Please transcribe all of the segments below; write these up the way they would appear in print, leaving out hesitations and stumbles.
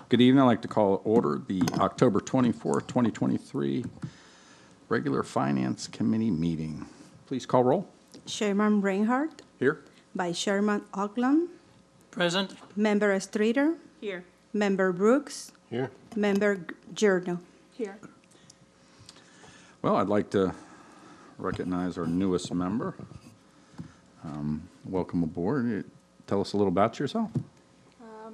Good evening. I'd like to call order the October 24th, 2023 regular Finance Committee meeting. Please call roll. Chairman Reinhardt, Here. Vice Chairman Auckland, Present. Member Streeter, Here. Member Brooks, Here. Member Giordano. Here. Well, I'd like to recognize our newest member. Welcome aboard. Tell us a little about yourself.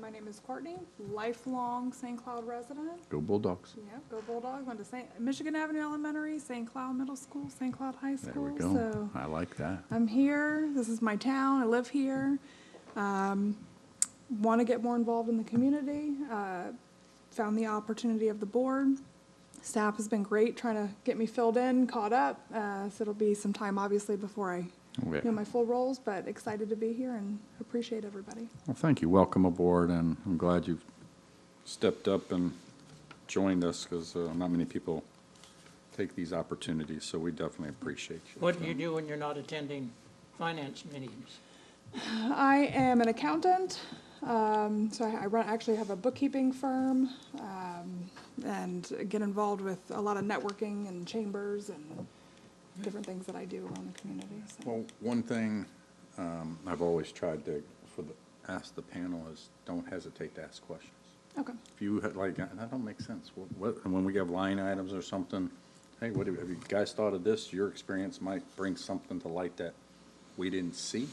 My name is Courtney, lifelong St. Cloud resident. Go Bulldogs. Yeah, go Bulldogs. Went to Michigan Avenue Elementary, St. Cloud Middle School, St. Cloud High There School. we go. So I like that. I'm here. This is my town. I live here. Want to get more involved in the community. Found the opportunity of the board. Staff has been great trying to get me filled in, caught up. So it'll be some time, obviously, before I Okay. know my full roles, but excited to be here and appreciate everybody. Well, thank you. Welcome aboard, and I'm glad you've stepped up and joined us because not many people take these opportunities, so we definitely appreciate you. What do you do when you're not attending finance meetings? I am an accountant, so actually have a bookkeeping firm, and get involved with a lot of networking and chambers and different things that I do around the community. So. Well, one thing I've always tried to ask the panel is don't hesitate to ask questions. Okay. If you like, that don't make sense. When we have line items or something, hey, have you guys thought of this? Your experience might bring something to light that we didn't see,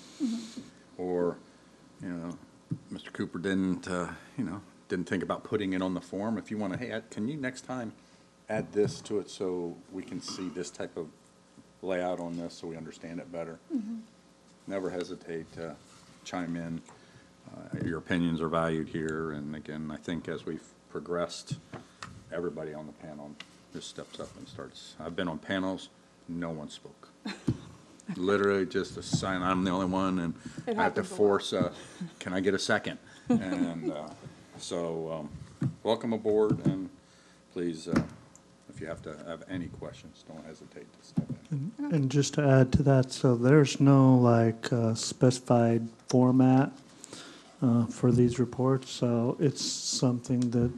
or Mr. Cooper didn't think about putting it on the form. If you want to, hey, can you next time add this to it so we can see this type of layout on this so we understand it better? Never hesitate to chime in. Your opinions are valued here, and again, I think as we've progressed, everybody on the panel just steps up and starts. I've been on panels, no one spoke. Literally just a sign, I'm the only one, and It I have to happens a lot. force, can I get a second? And so welcome aboard, and please, if you have to have any questions, don't hesitate to step in. And just to add to that, so there's no specified format for these reports, so it's something that,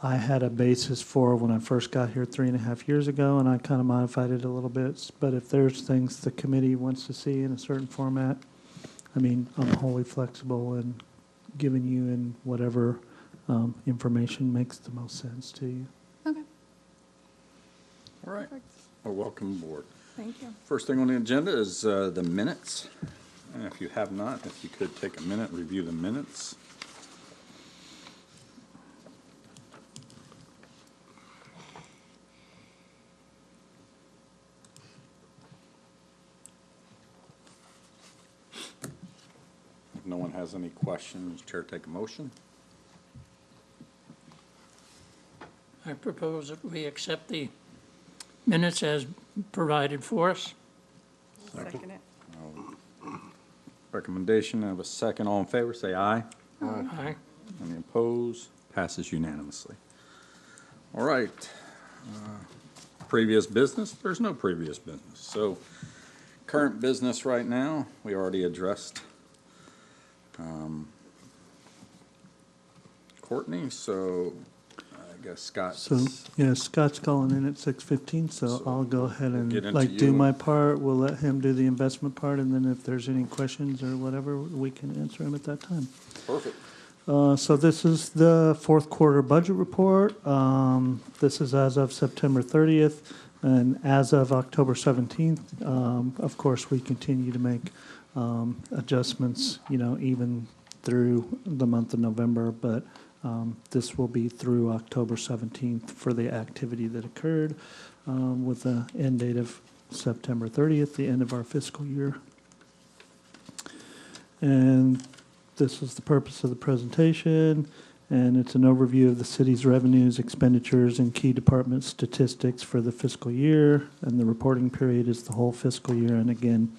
I had a basis for when I first got here 3.5 years ago, and I kind of modified it a little bit. But if there's things the committee wants to see in a certain format, I'm wholly flexible in giving you in whatever information makes the most sense to you. Okay. All right, Perfect. well, welcome aboard. Thank you. First thing on the agenda is the minutes. And if you have not, if you could take a minute, review the minutes. If no one has any questions, Chair, take a motion. I propose that we accept the minutes as provided for us. Second it. Recommendation, I have a second. All in favor, say aye. Aye. Any opposed? Passes unanimously. All right. Previous business? There's no previous business. So current business right now, we already addressed Courtney, so I guess Scott. So, Scott's calling in at 6:15, so I'll go ahead we'll and get into do you. my part. We'll let him do the investment part, and then if there's any questions or whatever, we can answer them at that time. Perfect. So this is the fourth quarter budget report. This is as of September 30th, and as of October 17th. Of course, we continue to make adjustments, even through the month of November, but this will be through October 17th for the activity that occurred, with the end date of September 30th, the end of our fiscal year. And this is the purpose of the presentation, and it's an overview of the city's revenues, expenditures, and key department statistics for the fiscal year, and the reporting period is the whole fiscal year, and again,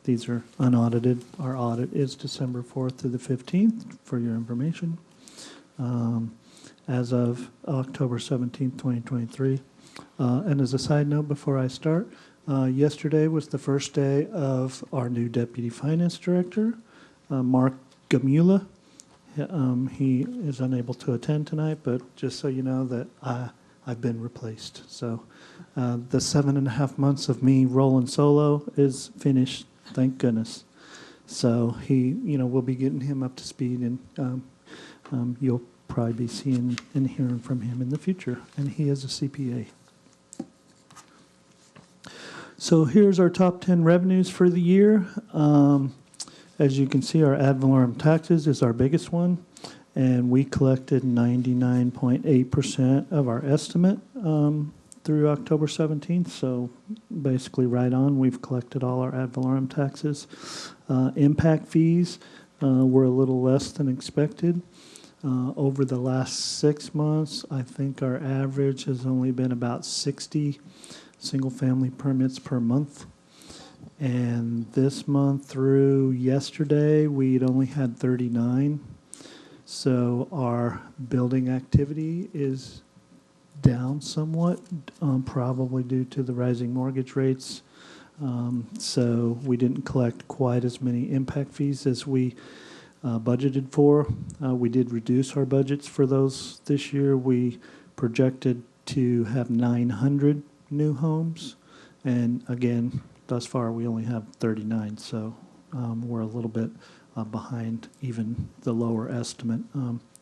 these are unaudited. Our audit is December 4th through the 15th, for your information. As of October 17th, 2023. And as a side note before I start, yesterday was the first day of our new Deputy Finance Director, Mark Gamula. He is unable to attend tonight, but just so you know that I've been replaced. So the 7.5 months of me rolling solo is finished, thank goodness. So we'll be getting him up to speed, and you'll probably be seeing and hearing from him in the future. And he is a CPA. So here's our top 10 revenues for the year. As you can see, our ad valorem taxes is our biggest one, and we collected 99.8% of our estimate through October 17th. So basically right on, we've collected all our ad valorem taxes. Impact fees were a little less than expected. Over the last 6 months, I think our average has only been about 60 single-family permits per month. And this month through yesterday, we'd only had 39. So our building activity is down somewhat, probably due to the rising mortgage rates. So we didn't collect quite as many impact fees as we budgeted for. We did reduce our budgets for those this year. We projected to have 900 new homes. And again, thus far, we only have 39, so we're a little bit behind even the lower estimate.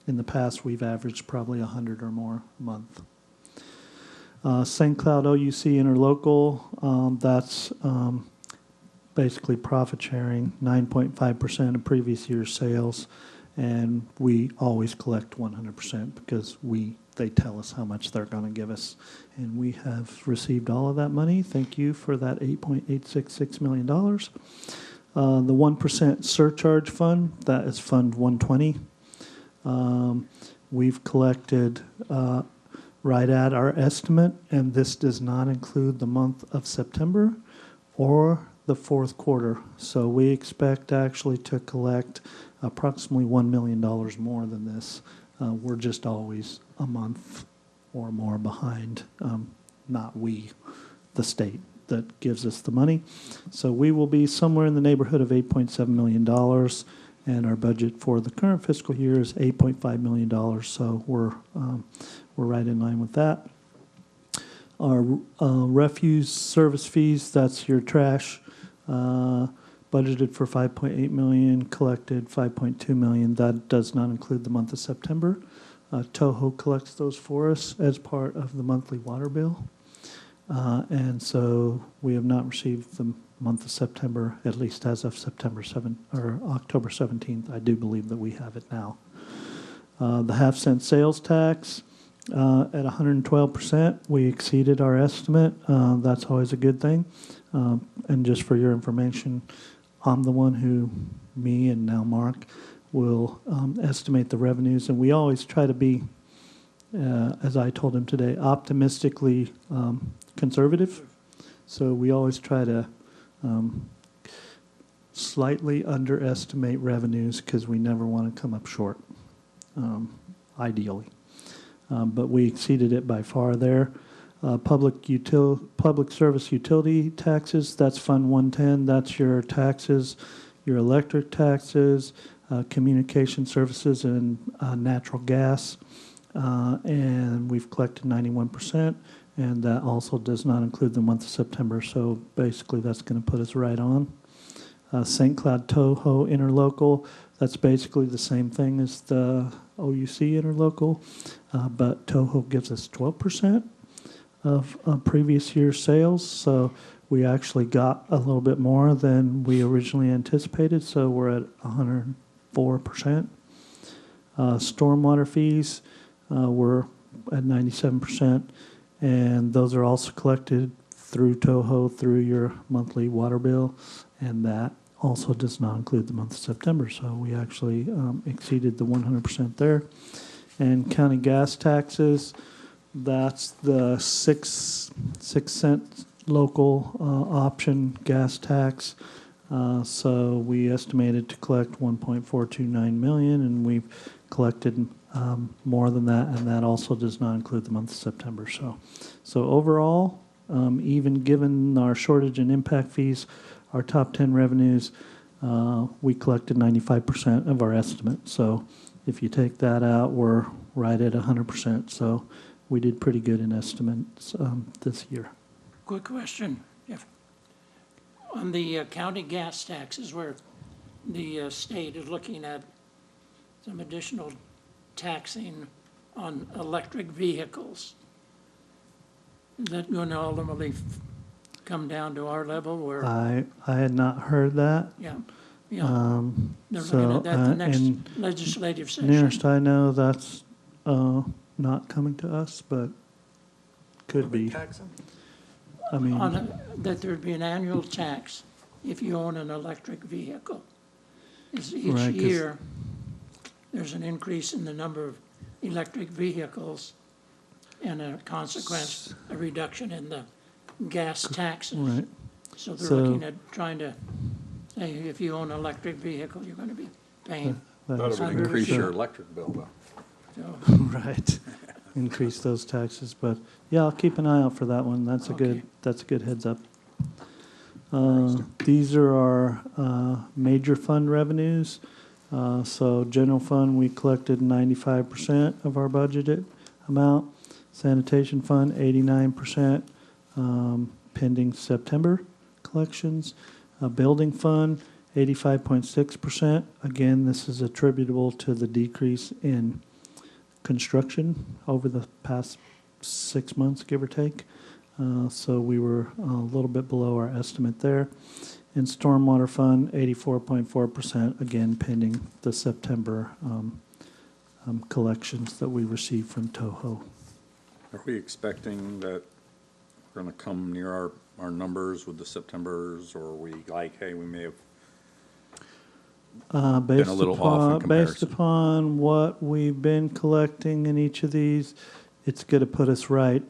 In the past, we've averaged probably 100 or more a month. St. Cloud OUC Interlocal, that's basically profit sharing, 9.5% of previous year's sales, and we always collect 100% because they tell us how much they're going to give us. And we have received all of that money. Thank you for that $8.866 million. The 1% surcharge fund, that is Fund 120. We've collected right at our estimate, and this does not include the month of September or the fourth quarter. So we expect actually to collect approximately $1 million more than this. We're just always a month or more behind, not we, the state that gives us the money. So we will be somewhere in the neighborhood of $8.7 million, and our budget for the current fiscal year is $8.5 million, so we're right in line with that. Our refuse service fees, that's your trash, budgeted for $5.8 million, collected $5.2 million. That does not include the month of September. Toho collects those for us as part of the monthly water bill. And so we have not received the month of September, at least as of September 7th or October 17th. I do believe that we have it now. The half-cent sales tax at 112%, we exceeded our estimate. That's always a good thing. And just for your information, I'm the one who, me and now Mark, will estimate the revenues. And we always try to be, as I told him today, optimistically conservative. So we always try to slightly underestimate revenues because we never want to come up short, ideally. But we exceeded it by far there. Public service utility taxes, that's Fund 110. That's your taxes, your electric taxes, communication services, and natural gas. And we've collected 91%, and that also does not include the month of September. So basically, that's going to put us right on. St. Cloud Toho Interlocal, that's basically the same thing as the OUC Interlocal, but Toho gives us 12% of previous year's sales, so we actually got a little bit more than we originally anticipated, so we're at 104%. Stormwater fees, we're at 97%, and those are also collected through Toho through your monthly water bill, and that also does not include the month of September, so we actually exceeded the 100% there. And county gas taxes, that's the 6 cent local option gas tax. So we estimated to collect $1.429 million, and we've collected more than that, and that also does not include the month of September. So overall, even given our shortage in impact fees, our top 10 revenues, we collected 95% of our estimate. So If you take that out, we're right at 100%. So we did pretty good in estimates this year. Quick question. If, on the county gas taxes where the state is looking at some additional taxing on electric vehicles, is that going to ultimately come down to our level where, I had not heard that. yeah, yeah, they're looking at that the next and legislative session? nearest I know, that's not coming to us, but could be. I mean, That there'd be an annual tax if you own an electric vehicle. Is each Right, 'cause- year, there's an increase in the number of electric vehicles and a consequence, a reduction in the gas taxes. right. So they're So- looking at trying to say, if you own an electric vehicle, you're gonna be paying. That That is would Hundred increase percent. your electric bill, though. So, right. Increase those taxes, but yeah, I'll keep an eye out for that one. That's a Okay. good heads up. These are our major fund revenues. So general fund, we collected 95% of our budgeted amount. Sanitation fund, 89%, pending September collections. Building fund, 85.6%. Again, this is attributable to the decrease in construction over the past 6 months, give or take. So we were a little bit below our estimate there. And stormwater fund, 84.4%, again pending the September collections that we received from Toho. Are we expecting that we're gonna come near our numbers with the Septembers, or are we like, hey, we may have, Based a little off in based comparison. upon what we've been collecting in each of these, it's going to put us right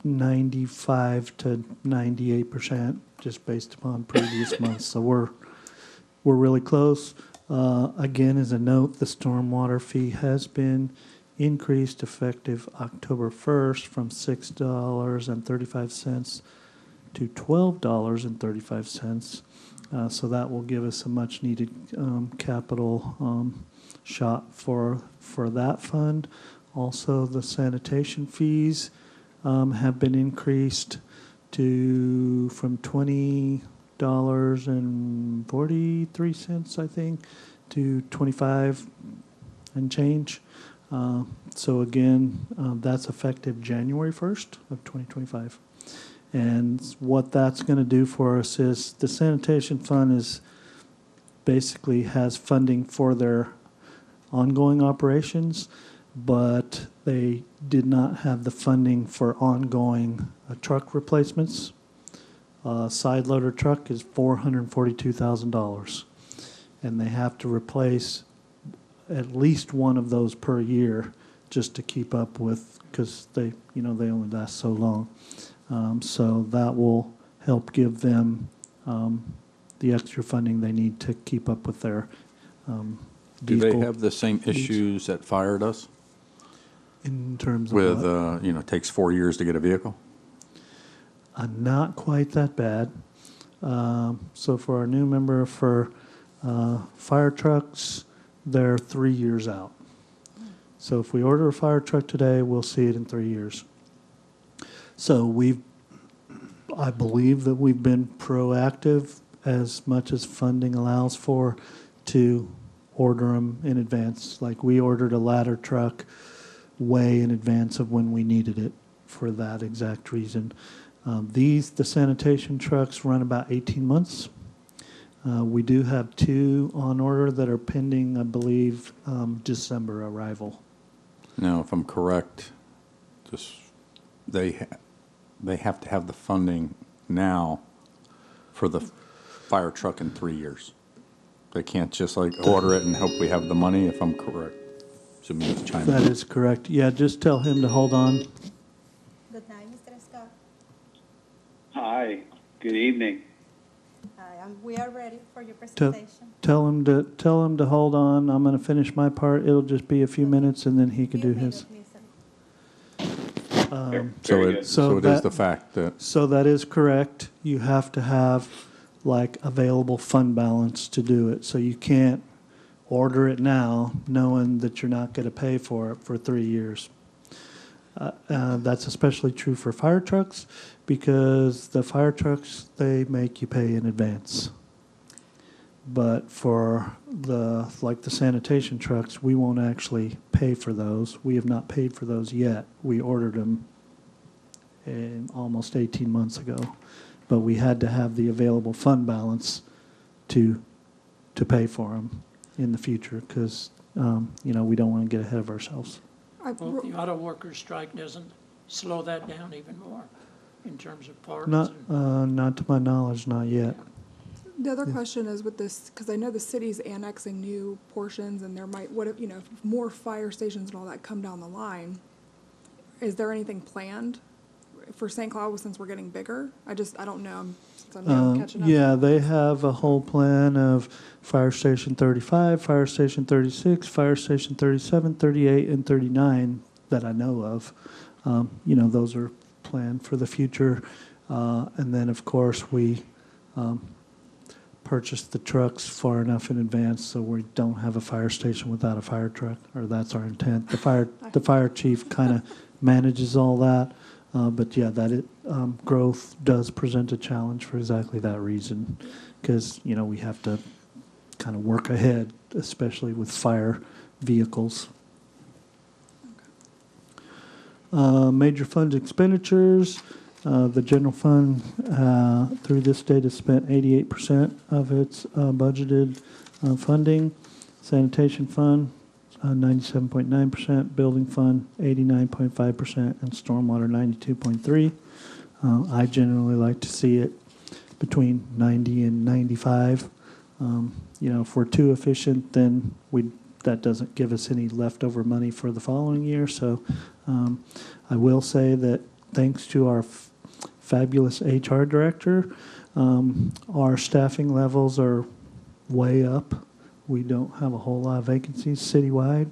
95 to 98%, just based upon previous months. So we're really close. Again, as a note, the stormwater fee has been increased effective October 1st from $6.35 to $12.35. So that will give us a much-needed capital shot for that fund. Also, the sanitation fees have been increased from $20.43, I think, to $25 and change. So again, that's effective January 1st of 2025. And what that's going to do for us is the sanitation fund is basically has funding for their ongoing operations, but they did not have the funding for ongoing truck replacements. Side loader truck is $442,000, and they have to replace at least one of those per year just to keep up with, because they only last so long. So that will help give them the extra funding they need to keep up with their do they vehicle have the same issues that fire does? in terms of With, what? it takes 4 years to get a vehicle? Not quite that bad. So for our new member for fire trucks, they're 3 years out. So if we order a fire truck today, we'll see it in 3 years. So I believe that we've been proactive as much as funding allows for to order them in advance. Like we ordered a ladder truck way in advance of when we needed it for that exact reason. The sanitation trucks run about 18 months. We do have 2 on order that are pending, I believe, December arrival. Now, if I'm correct, they have to have the funding now for the fire truck in 3 years. They can't just like order it and hope we have the money, if I'm correct. So me chime in. That is correct. Yeah, just tell him to hold on. Good night, Mr. Scott. Hi, good evening. Hi, we are ready for your Tell presentation. him to hold on. I'm going to finish my part. It'll just be a few minutes, and then he can do his. So Very it, good. so it is that- the fact that, So that is correct. You have to have like available fund balance to do it. So you can't order it now, knowing that you're not going to pay for it for 3 years. That's especially true for fire trucks, because the fire trucks, they make you pay in advance. But for the sanitation trucks, we won't actually pay for those. We have not paid for those yet. We ordered them almost 18 months ago. But we had to have the available fund balance to pay for them in the future, because, we don't want to get ahead of ourselves. Well, the auto workers strike doesn't slow that down even more in terms of parts. Not to my knowledge, not yet. The other question is with this, because I know the city's annexing new portions, and there might, if more fire stations and all that come down the line, is there anything planned for St. Cloud since we're getting bigger? I don't know, since I'm now catching up. Yeah, they have a whole plan of Fire Station 35, Fire Station 36, Fire Station 37, 38, and 39 that I know of. Those are planned for the future. And then, of course, we purchased the trucks far enough in advance so we don't have a fire station without a fire truck, or that's our intent. The fire chief kind of manages all that. But yeah, growth does present a challenge for exactly that reason, because, we have to kind of work ahead, especially with fire vehicles. Major fund expenditures, the general fund through this date has spent 88% of its budgeted funding. Sanitation fund, 97.9%, building fund 89.5%, and stormwater 92.3%. I generally like to see it between 90 and 95. If we're too efficient, then that doesn't give us any leftover money for the following year. So I will say that thanks to our fabulous HR director, our staffing levels are way up. We don't have a whole lot of vacancies citywide,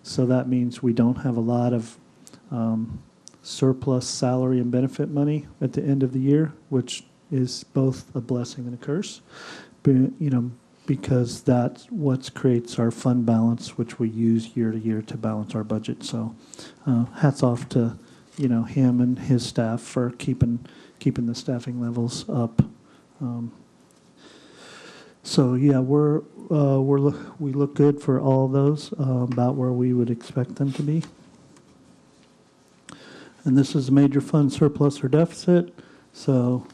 so that means we don't have a lot of surplus salary and benefit money at the end of the year, which is both a blessing and a curse. But, because that's what creates our fund balance, which we use year to year to balance our budget. So, hats off to him and his staff for keeping the staffing levels up. So yeah, we look good for all of those, about where we would expect them to be. And this is a major fund surplus or deficit. So,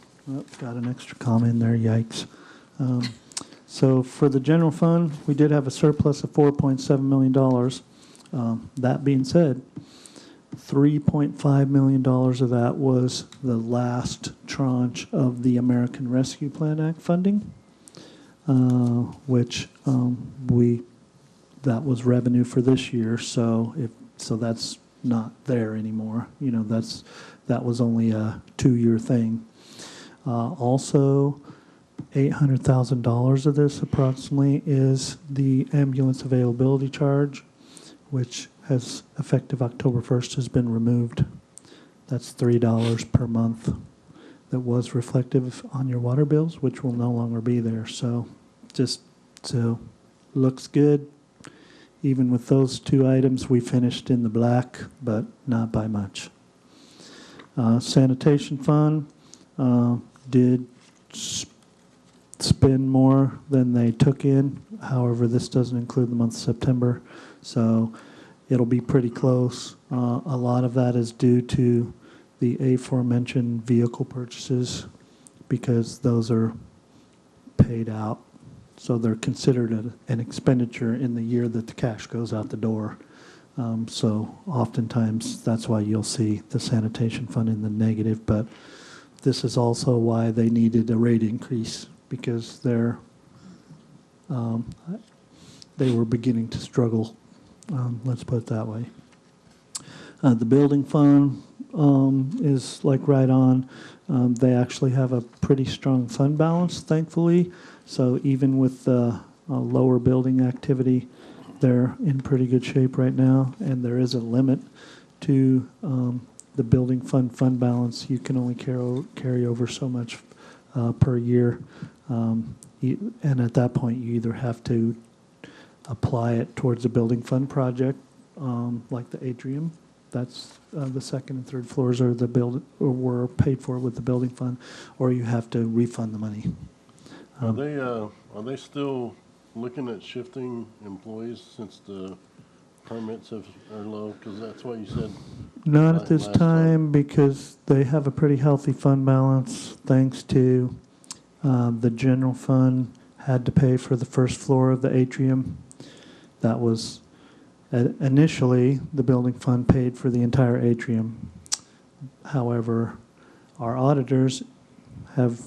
got an extra comma in there. Yikes. So for the general fund, we did have a surplus of $4.7 million. That being said, $3.5 million of that was the last tranche of the American Rescue Plan Act funding. Which that was revenue for this year, so that's not there anymore. That was only a 2-year thing. Also, $800,000 of this approximately is the ambulance availability charge, which has effective October 1st has been removed. That's $3 per month. That was reflective on your water bills, which will no longer be there. So looks good. Even with those 2 items, we finished in the black, but not by much. Sanitation fund did spend more than they took in. However, this doesn't include the month of September, so it'll be pretty close. A lot of that is due to the aforementioned vehicle purchases, because those are paid out. So they're considered an expenditure in the year that the cash goes out the door. So oftentimes that's why you'll see the sanitation fund in the negative. But this is also why they needed a rate increase, because they were beginning to struggle. Let's put it that way. The building fund is like right on. They actually have a pretty strong fund balance, thankfully. So even with the lower building activity, they're in pretty good shape right now. And there is a limit to the building fund balance. You can only carry over so much per year. And at that point, you either have to apply it towards a building fund project, like the atrium. That's the second and third floors are or were paid for with the building fund, or you have to refund the money. Are they still looking at shifting employees since the permits are low? Because that's what you said. Not at this last time. time, because they have a pretty healthy fund balance, thanks to the general fund had to pay for the first floor of the atrium. That was, initially, the building fund paid for the entire atrium. However, our auditors have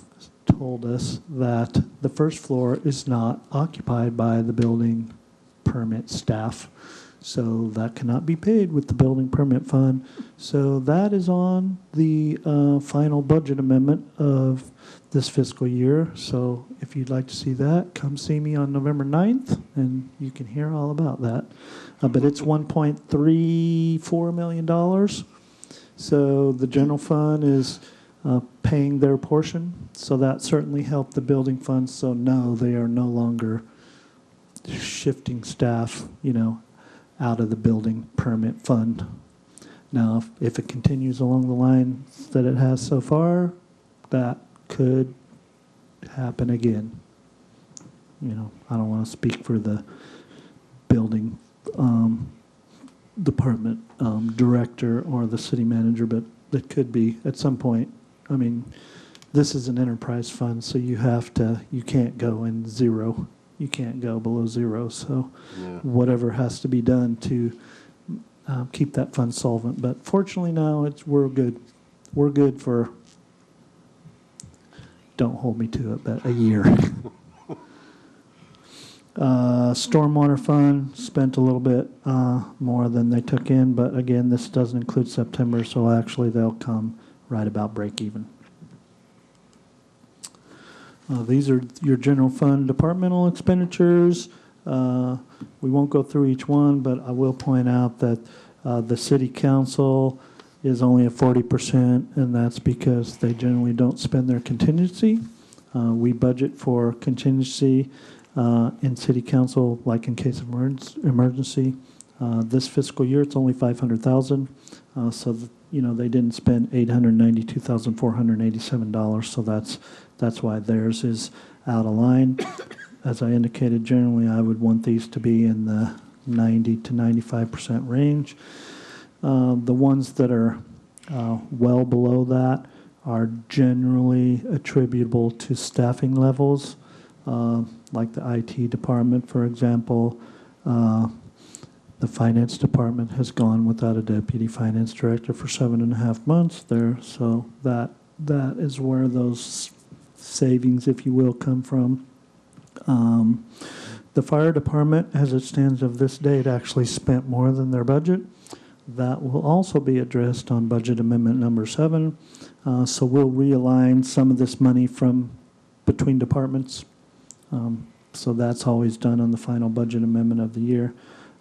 told us that the first floor is not occupied by the building permit staff. So that cannot be paid with the building permit fund. So that is on the final budget amendment of this fiscal year. So if you'd like to see that, come see me on November 9th, and you can hear all about that. But it's $1.34 million. So the general fund is paying their portion. So that certainly helped the building fund. So no, they are no longer shifting staff, out of the building permit fund. Now, if it continues along the lines that it has so far, that could happen again. I don't want to speak for the building department director or the city manager, but it could be at some point. I mean, this is an enterprise fund, so you can't go in zero. You can't go below zero. So whatever has to be done to keep that fund solvent. But fortunately now we're good. We're good for, don't hold me to it, but a year. Stormwater fund spent a little bit more than they took in, but again, this doesn't include September, so actually they'll come right about break even. These are your general fund departmental expenditures. We won't go through each one, but I will point out that the city council is only at 40%, and that's because they generally don't spend their contingency. We budget for contingency in city council, like in case of emergency. This fiscal year, it's only $500,000, so they didn't spend $892,487. So that's why theirs is out of line. As I indicated, generally I would want these to be in the 90 to 95% range. The ones that are well below that are generally attributable to staffing levels, like the IT department, for example. The finance department has gone without a deputy finance director for 7.5 months there, so that is where those savings, if you will, come from. The fire department, as it stands of this date, actually spent more than their budget. That will also be addressed on budget amendment number 7. So we'll realign some of this money from between departments. So that's always done on the final budget amendment of the year.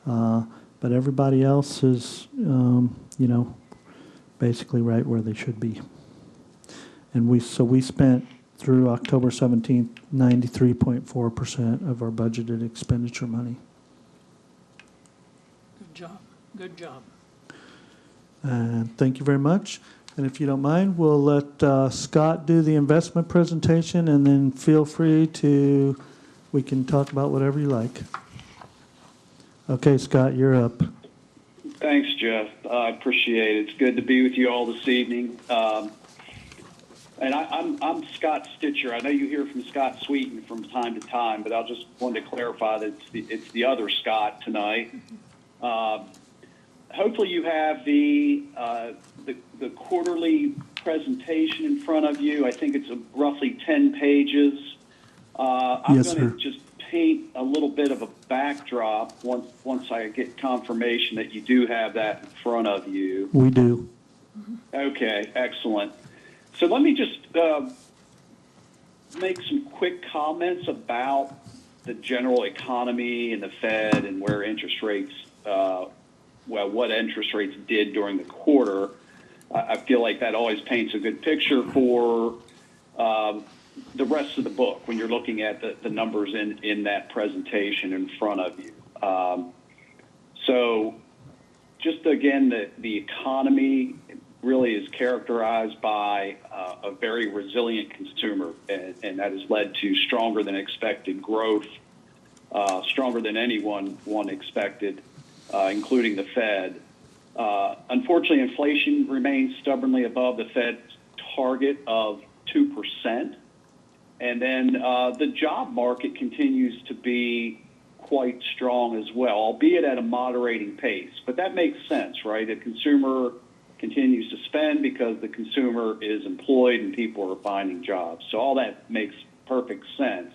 But everybody else is, basically right where they should be. And we spent through October 17th, 93.4% of our budgeted expenditure money. Good job. Good job. And thank you very much. And if you don't mind, we'll let Scott do the investment presentation, and then feel free we can talk about whatever you like. Okay, Scott, you're up. Thanks, Jeff. I appreciate it. It's good to be with you all this evening. And I'm Scott Stitcher. I know you hear from Scott Sweeten from time to time, but I'll just want to clarify that it's the other Scott tonight. Hopefully you have the quarterly presentation in front of you. I think it's roughly 10 pages. I'm Yes, going sir. to just paint a little bit of a backdrop once I get confirmation that you do have that in front of you. We do. Okay, excellent. So let me just make some quick comments about the general economy and the Fed and where interest rates, what interest rates did during the quarter. I feel like that always paints a good picture for the rest of the book when you're looking at the numbers in that presentation in front of you. So just again, the economy really is characterized by a very resilient consumer, and that has led to stronger than expected growth, stronger than anyone expected, including the Fed. Unfortunately, inflation remains stubbornly above the Fed's target of 2%. And then the job market continues to be quite strong as well, albeit at a moderating pace. But that makes sense, right? The consumer continues to spend because the consumer is employed and people are finding jobs. So all that makes perfect sense.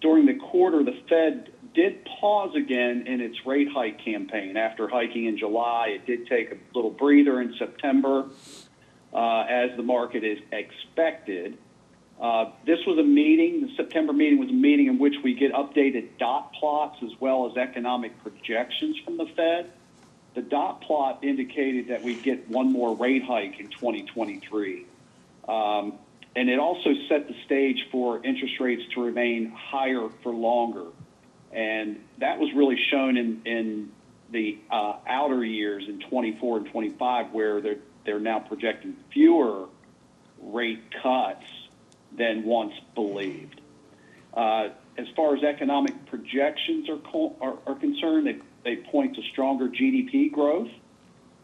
During the quarter, the Fed did pause again in its rate hike campaign. After hiking in July, it did take a little breather in September, as the market is expected. This was a meeting, the September meeting was a meeting in which we get updated dot plots as well as economic projections from the Fed. The dot plot indicated that we'd get one more rate hike in 2023. And it also set the stage for interest rates to remain higher for longer. And that was really shown in the outer years in 24 and 25, where they're now projecting fewer rate cuts than once believed. As far as economic projections are concerned, they point to stronger GDP growth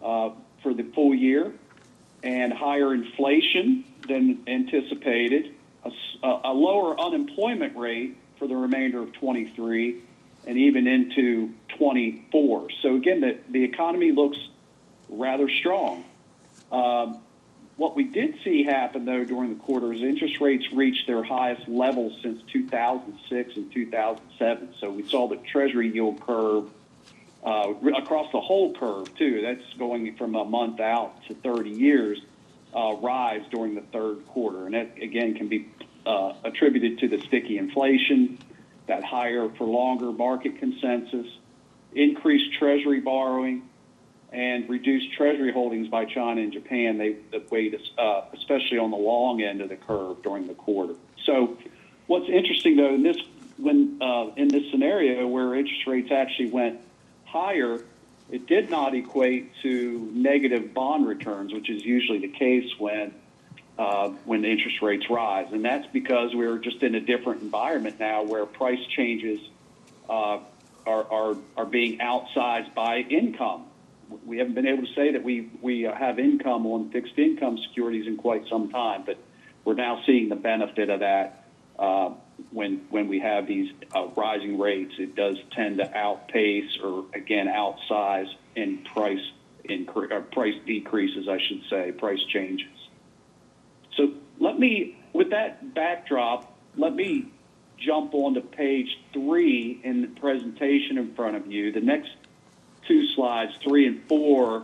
for the full year and higher inflation than anticipated, a lower unemployment rate for the remainder of 23 and even into 24. So again, the economy looks rather strong. What we did see happen, though, during the quarter is interest rates reached their highest levels since 2006 and 2007. So we saw the Treasury yield curve across the whole curve, too. That's going from a month out to 30 years, rise during the third quarter. And that, again, can be attributed to the sticky inflation, that higher for longer market consensus, increased Treasury borrowing, and reduced Treasury holdings by China and Japan. They weighed, especially on the long end of the curve during the quarter. So what's interesting, though, in this scenario where interest rates actually went higher, it did not equate to negative bond returns, which is usually the case when the interest rates rise. And that's because we're just in a different environment now where price changes are being outsized by income. We haven't been able to say that we have income on fixed income securities in quite some time, but we're now seeing the benefit of that when we have these rising rates. It does tend to outpace or, again, outsize in price decreases, I should say, price changes. So with that backdrop, let me jump on to page 3 in the presentation in front of you. The next two slides, 3 and 4,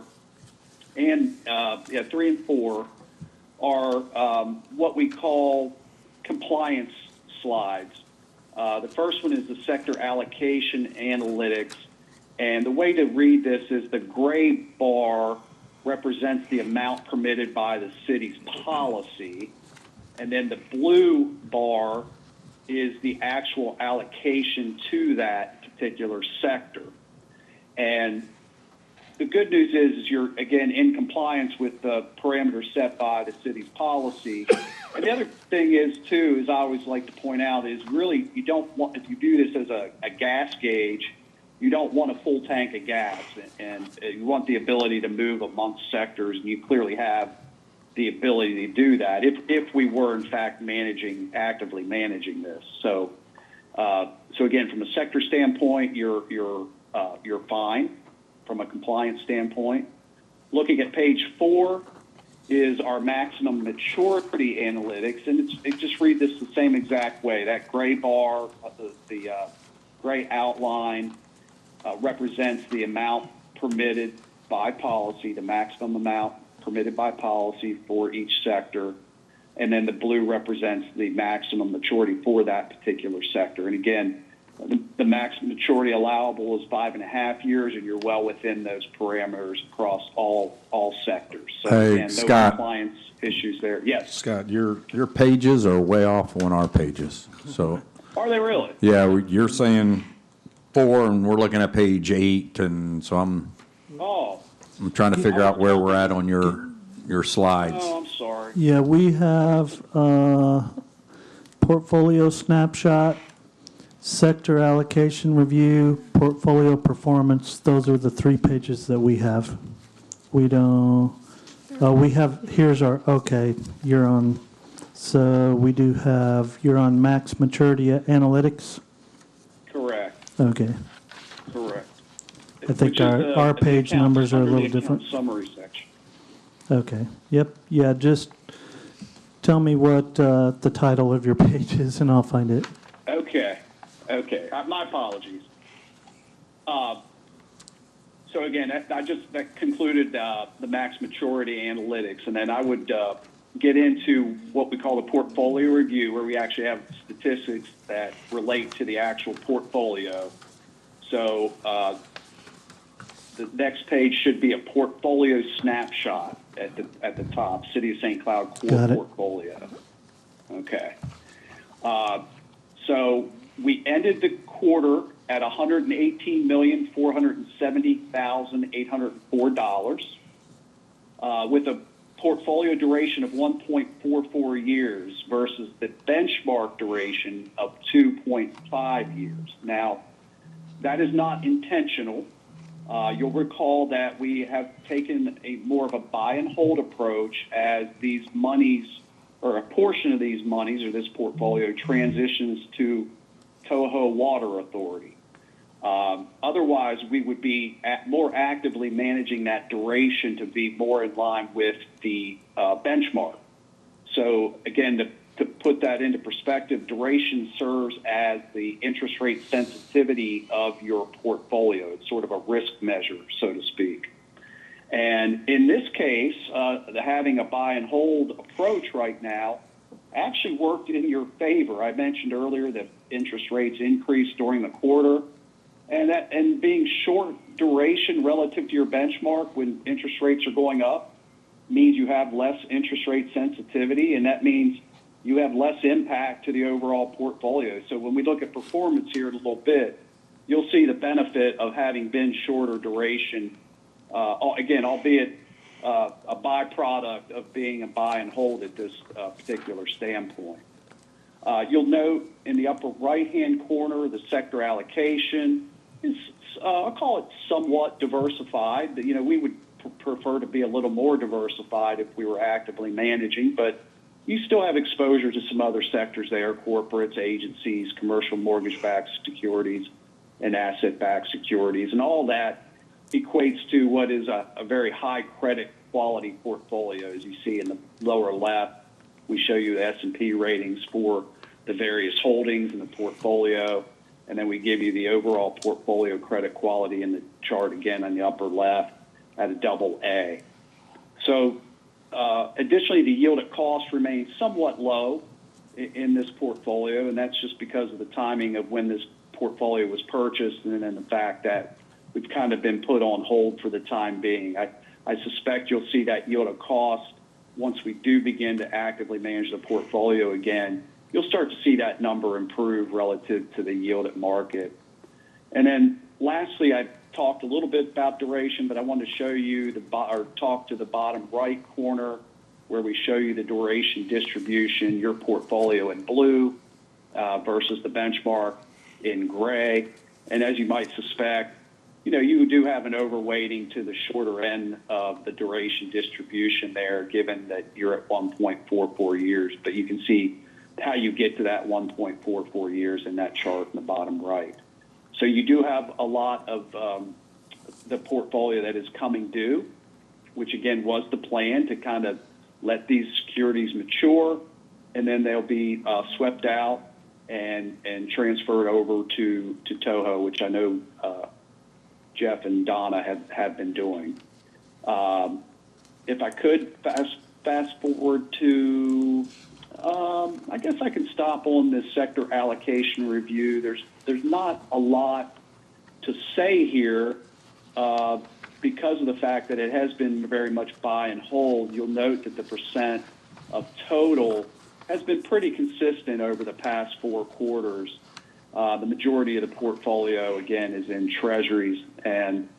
and 3 and 4 are what we call compliance slides. The first one is the sector allocation analytics, and the way to read this is the gray bar represents the amount permitted by the city's policy, and then the blue bar is the actual allocation to that particular sector. And the good news is you're, again, in compliance with the parameters set by the city's policy. And the other thing is, too, is I always like to point out, is really you don't want, if you do this as a gas gauge, you don't want a full tank of gas. And you want the ability to move amongst sectors, and you clearly have the ability to do that if we were, in fact, actively managing this. So again, from a sector standpoint, you're fine from a compliance standpoint. Looking at page 4 is our maximum maturity analytics, and it just read this the same exact way. That gray bar, the gray outline represents the amount permitted by policy, the maximum amount permitted by policy for each sector, and then the blue represents the maximum maturity for that particular sector. And again, the maximum maturity allowable is 5.5 years, and you're well within those parameters across all sectors. So Hey, again, no Scott. compliance issues there. Yes. Scott, your pages are way off on our pages. So, Are they really? yeah, you're saying 4 and we're looking at page 8, and so I'm Oh, trying to figure out where we're at on your slides. oh, I'm sorry. Yeah, we have portfolio snapshot, sector allocation review, portfolio performance. Those are the 3 pages that we have. We don't, we have, here's our, okay, you're on, so we do have, you're on max maturity analytics? Correct, Okay. correct. I think Which is our the page account- numbers are a under the little account different. Summary section. Okay, yep, yeah, just tell me what the title of your page is and I'll find it. Okay, okay, my apologies. So again, that concluded the max maturity analytics, and then I would get into what we call the portfolio review, where we actually have statistics that relate to the actual portfolio. So the next page should be a portfolio snapshot at the top, City of St. Cloud core Got it. portfolio. Okay. So we ended the quarter at $118,470,804, with a portfolio duration of 1.44 years versus the benchmark duration of 2.5 years. Now, that is not intentional. You'll recall that we have taken more of a buy and hold approach as these monies, or a portion of these monies, or this portfolio transitions to Toho Water Authority. Otherwise, we would be more actively managing that duration to be more in line with the benchmark. So again, to put that into perspective, duration serves as the interest rate sensitivity of your portfolio. It's sort of a risk measure, so to speak. And in this case, having a buy and hold approach right now actually worked in your favor. I mentioned earlier that interest rates increased during the quarter, and being short duration relative to your benchmark when interest rates are going up means you have less interest rate sensitivity, and that means you have less impact to the overall portfolio. So when we look at performance here in a little bit, you'll see the benefit of having been shorter duration, again, albeit a byproduct of being a buy and hold at this particular standpoint. You'll note in the upper right-hand corner, the sector allocation is, I'll call it somewhat diversified. You know, we would prefer to be a little more diversified if we were actively managing, but you still have exposure to some other sectors there, corporates, agencies, commercial mortgage-backed securities, and asset-backed securities, and all that equates to what is a very high credit quality portfolio. As you see in the lower left, we show you the S&P ratings for the various holdings in the portfolio, and then we give you the overall portfolio credit quality in the chart again on the upper left at a AA. So additionally, the yield at cost remains somewhat low in this portfolio, and that's just because of the timing of when this portfolio was purchased and then the fact that we've kind of been put on hold for the time being. I suspect you'll see that yield at cost once we do begin to actively manage the portfolio again. You'll start to see that number improve relative to the yield at market. And then lastly, I talked a little bit about duration, but I wanted to show you talk to the bottom right corner where we show you the duration distribution, your portfolio in blue versus the benchmark in gray. And as you might suspect, you know, you do have an overweighting to the shorter end of the duration distribution there, given that you're at 1.44 years. But you can see how you get to that 1.44 years in that chart in the bottom right. So you do have a lot of the portfolio that is coming due, which again was the plan to kind of let these securities mature, and then they'll be swept out and transferred over to Toho, which I know Jeff and Donna have been doing. If I could fast forward to, I guess I can stop on this sector allocation review. There's not a lot to say here because of the fact that it has been very much buy and hold. You'll note that the percent of total has been pretty consistent over the past 4 quarters. The majority of the portfolio, again, is in treasuries, and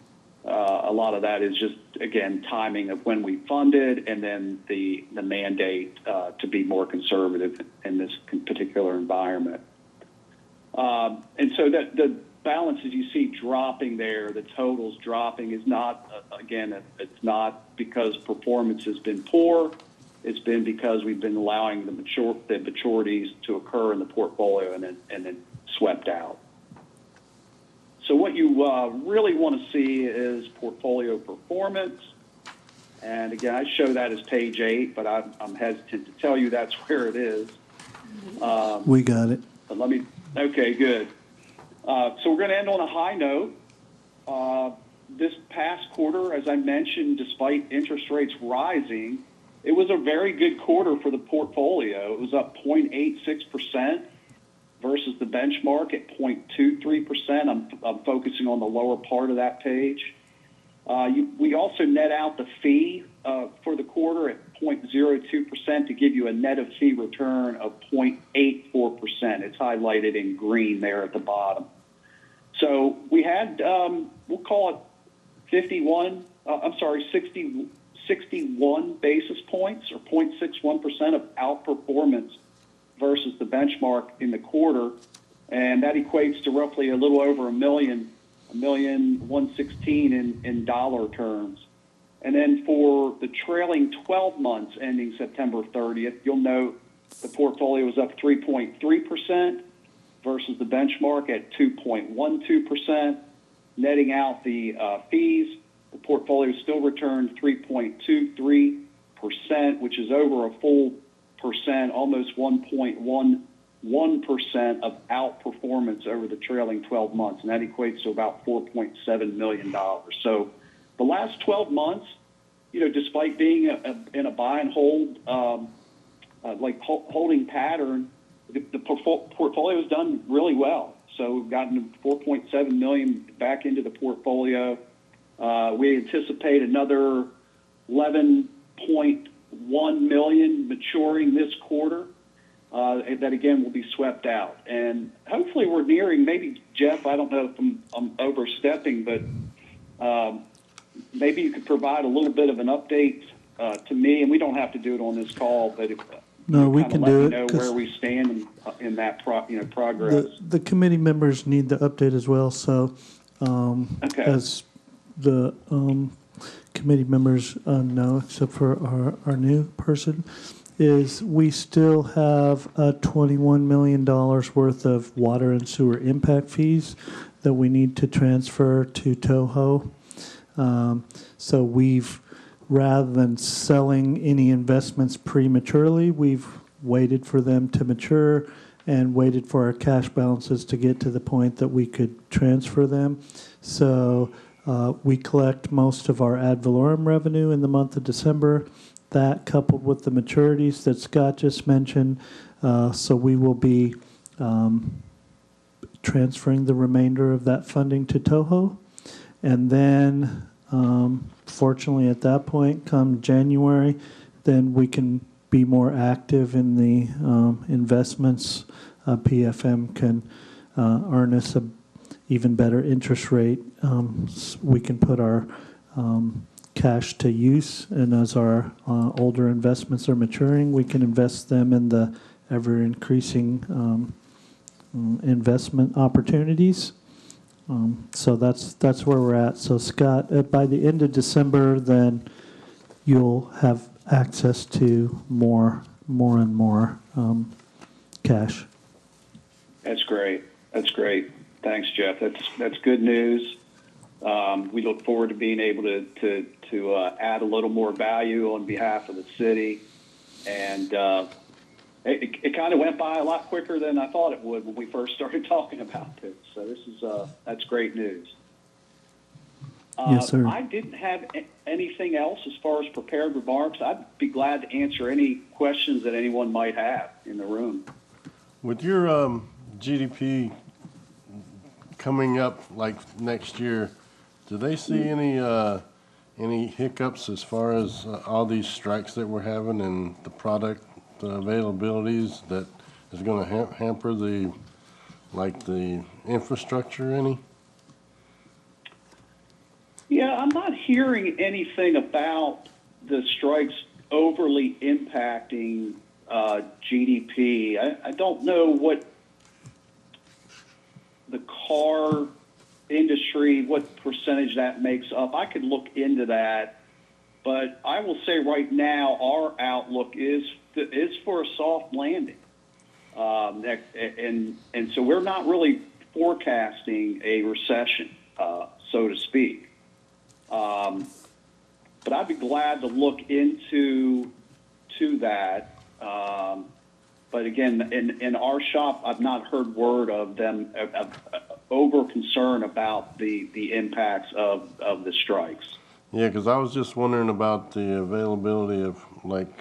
a lot of that is just, again, timing of when we funded and then the mandate to be more conservative in this particular environment. And so that the balances you see dropping there, the totals dropping, is not, again, it's not because performance has been poor. It's been because we've been allowing the maturities to occur in the portfolio and then swept out. So what you really want to see is portfolio performance. And again, I show that as page 8, but I'm hesitant to tell you that's where it is. We got it. But okay, good. So we're going to end on a high note. This past quarter, as I mentioned, despite interest rates rising, it was a very good quarter for the portfolio. It was up 0.86%. Versus the benchmark at 0.23%. I'm focusing on the lower part of that page. We also net out the fee for the quarter at 0.02% to give you a net of fee return of 0.84%. It's highlighted in green there at the bottom. So we had, we'll call it 61 basis points or 0.61% of outperformance versus the benchmark in the quarter, and that equates to roughly a little over $1,116 in dollar terms. And then for the trailing 12 months ending September 30th, you'll note the portfolio was up 3.3% versus the benchmark at 2.12%. Netting out the fees, the portfolio still returned 3.23%, which is over a full percent, almost 1.11% of outperformance over the trailing 12 months, and that equates to about $4.7 million. So the last 12 months, despite being in a buy and hold, holding pattern, the portfolio has done really well. So we've gotten $4.7 million back into the portfolio. We anticipate another 11.1 million maturing this quarter. That again will be swept out, and hopefully we're nearing. Maybe Jeff, I don't know if I'm overstepping, but maybe you could provide a little bit of an update to me, and we don't have to do it on this call, but if No, we can do it. Know 'Cause where we stand in that progress. the committee members need the update as well, so Okay. as the committee members know, except for our new person, is we still have $21 million worth of water and sewer impact fees that we need to transfer to Toho. So we've, rather than selling any investments prematurely, we've waited for them to mature and waited for our cash balances to get to the point that we could transfer them. So we collect most of our ad valorem revenue in the month of December. That coupled with the maturities that Scott just mentioned, so we will be transferring the remainder of that funding to Toho. And then, fortunately at that point, come January, then we can be more active in the investments. PFM can earn us a even better interest rate. We can put our cash to use, and as our older investments are maturing, we can invest them in the ever-increasing investment opportunities. So that's where we're at. So Scott, by the end of December, then you'll have access to more and more cash. That's great. That's great. Thanks, Jeff. That's good news. We look forward to being able to add a little more value on behalf of the city, and it kind of went by a lot quicker than I thought it would when we first started talking about this. So that's great news. Yes, sir. I didn't have anything else as far as prepared remarks. I'd be glad to answer any questions that anyone might have in the room. With your GDP coming up like next year, do they see any hiccups as far as all these strikes that we're having and the product availabilities that is going to hamper the like the infrastructure any? Yeah, I'm not hearing anything about the strikes overly impacting GDP. I don't know what the car industry, what percentage that makes up. I could look into that, but I will say right now our outlook is for a soft landing, and so we're not really forecasting a recession, so to speak. But I'd be glad to look into that. But again, in our shop, I've not heard word of them over concern about the impacts of the strikes. Yeah, because I was just wondering about the availability of, like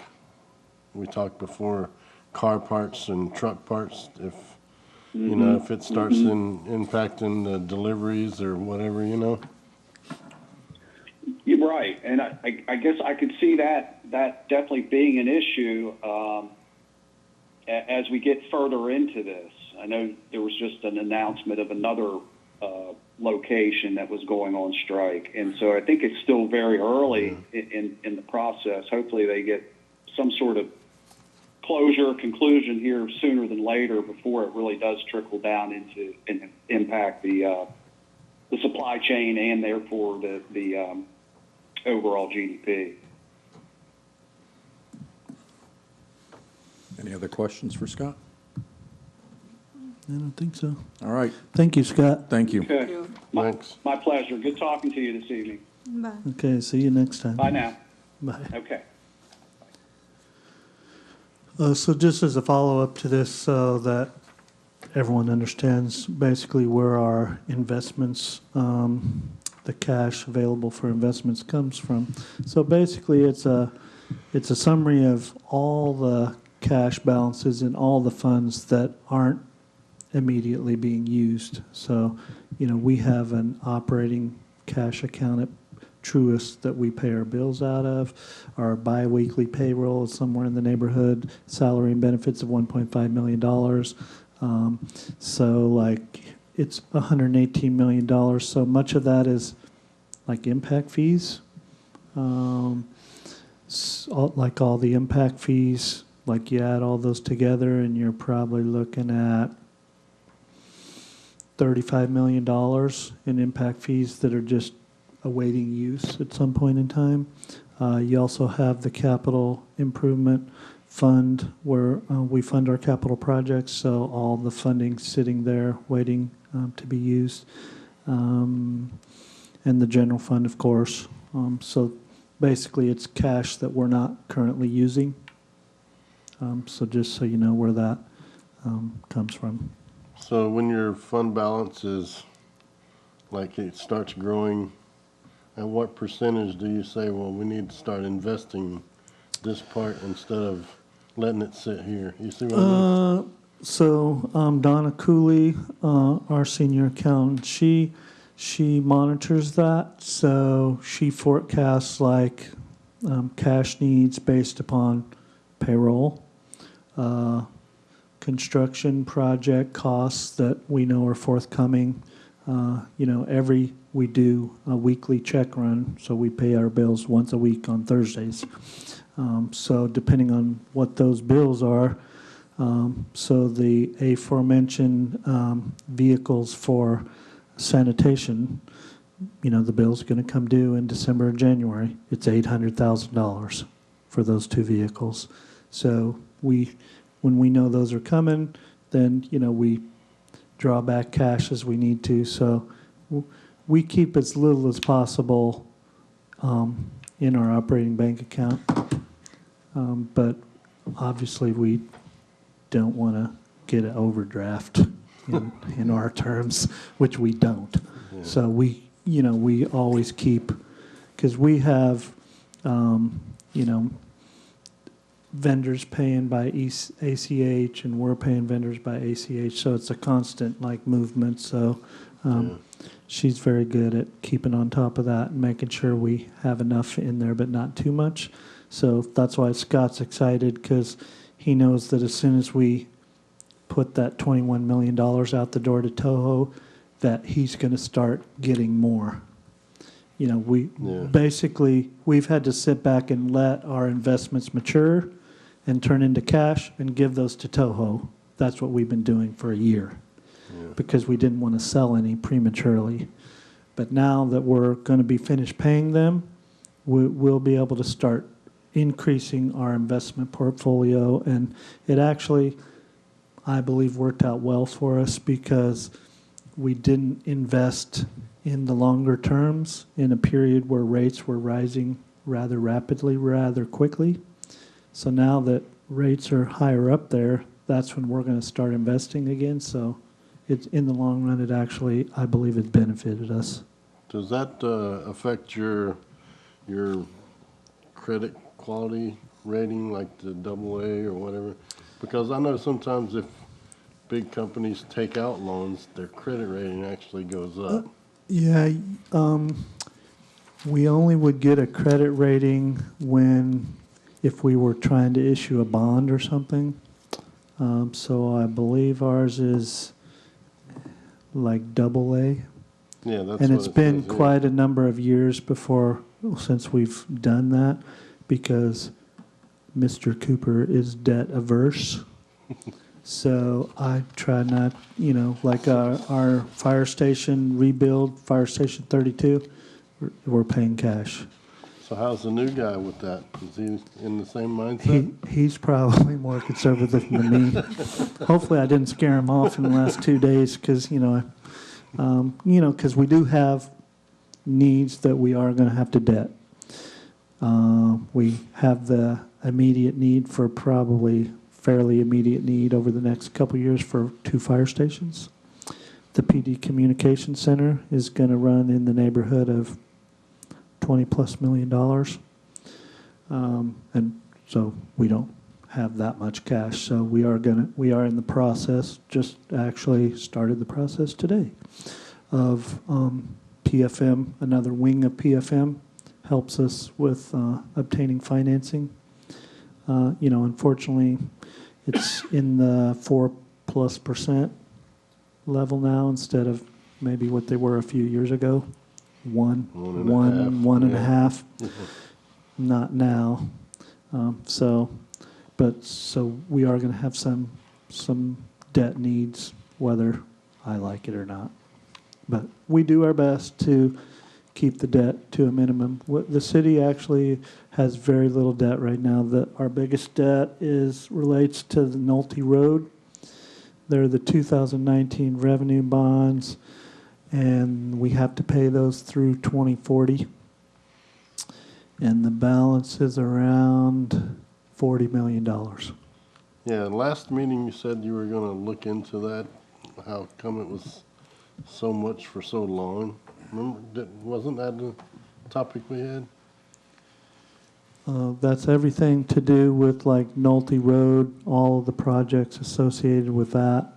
we talked before, car parts and truck parts. If you know, if it starts impacting the deliveries or whatever, you know. You're right, and I guess I could see that definitely being an issue as we get further into this. I know there was just an announcement of another location that was going on strike, and so I think it's still very early in the process. Hopefully, they get some sort of closure or conclusion here sooner than later before it really does trickle down into and impact the supply chain and therefore the overall GDP. Any other questions for Scott? I don't think so. All right, Thank you, Scott. thank you. Okay. Thanks. My pleasure. Good talking to you this evening. Bye. Okay, see you next time. Bye now. Bye. Okay. So just as a follow-up to this, so that everyone understands basically where our investments, the cash available for investments comes from. So basically, it's a summary of all the cash balances and all the funds that aren't immediately being used. So, we have an operating cash account at Truist that we pay our bills out of. Our biweekly payroll is somewhere in the neighborhood, salary and benefits of $1.5 million. So like it's $118 million. So much of that is like impact fees. Like all the impact fees, like you add all those together and you're probably looking at $35 million in impact fees that are just awaiting use at some point in time. You also have the capital improvement fund where we fund our capital projects, so all the funding sitting there waiting to be used. And the general fund, of course. So basically it's cash that we're not currently using. So just so you know where that comes from. So when your fund balance is, like it starts growing, at what percentage do you say, well, we need to start investing this part instead of letting it sit here? You see what I mean? So Donna Cooley, our senior accountant, she monitors that. So she forecasts like cash needs based upon payroll, construction project costs that we know are forthcoming. We do a weekly check run, so we pay our bills once a week on Thursdays. So depending on what those bills are, so the aforementioned vehicles for sanitation, the bill's going to come due in December or January. It's $800,000 for those two vehicles. So when we know those are coming, then, we draw back cash as we need to. So we keep as little as possible in our operating bank account. But obviously we don't want to get an overdraft in our terms, which we don't. Yeah. So we always keep, because we have, vendors paying by ACH and we're paying vendors by ACH. So it's a constant movement. So she's very good at keeping on top of that and making sure we have enough in there, but not too much. So that's why Scott's excited, because he knows that as soon as we put that $21 million out the door to Toho, that he's going to start getting more. You know, Yeah. basically, we've had to sit back and let our investments mature and turn into cash and give those to Toho. That's what we've been doing for a year, because we didn't want to sell any prematurely. But now that we're going to be finished paying them, we'll be able to start increasing our investment portfolio. And it actually, I believe, worked out well for us because we didn't invest in the longer terms in a period where rates were rising rather rapidly, rather quickly. So now that rates are higher up there, that's when we're going to start investing again. So it's, in the long run, it actually, I believe, it benefited us. Does that affect your credit quality rating, like the AA or whatever? Because I know sometimes if big companies take out loans, their credit rating actually goes up. Yeah, we only would get a credit rating if we were trying to issue a bond or something. So I believe ours is like AA. Yeah, that's And what it's it been says here. quite a number of years since we've done that, because Mr. Cooper is debt averse. So I try not, like our fire station rebuild, Fire Station 32, we're paying cash. So how's the new guy with that? Is he in the same mindset? He's probably more conservative than me. Hopefully I didn't scare him off in the last 2 days, because, because we do have needs that we are going to have to debt. We have the immediate need for probably fairly immediate need over the next couple of years for 2 fire stations. The PD Communication Center is going to run in the neighborhood of $20+ million. And so we don't have that much cash. So we are in the process, just actually started the process today, of PFM, another wing of PFM, helps us with obtaining financing. Unfortunately, it's in the 4+% level now instead of maybe what they were a few years ago. One and a half. Not now. So we are going to have some debt needs, whether I like it or not. But we do our best to keep the debt to a minimum. The city actually has very little debt right now. Our biggest debt relates to the Nolte Road. They're the 2019 revenue bonds, and we have to pay those through 2040. And the balance is around $40 million. Yeah, last meeting you said you were gonna look into that, how come it was so much for so long? Remember, wasn't that the topic we had? That's everything to do with like Nolte Road, all of the projects associated with that.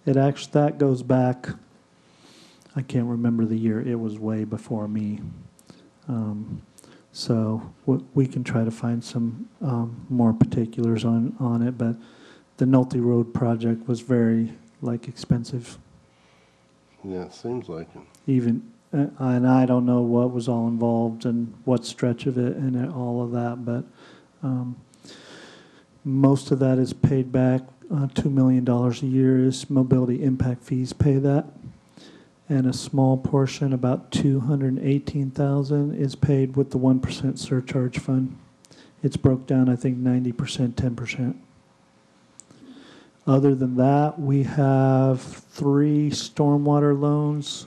That goes back, I can't remember the year, it was way before me. So we can try to find some more particulars on it, but the Nolte Road project was very expensive. Yeah, it seems like it. And I don't know what was all involved and what stretch of it and all of that, but most of that is paid back. $2 million a year is mobility impact fees pay that. And a small portion, about $218,000, is paid with the 1% surcharge fund. It's broke down, I think, 90%, 10%. Other than that, we have 3 stormwater loans,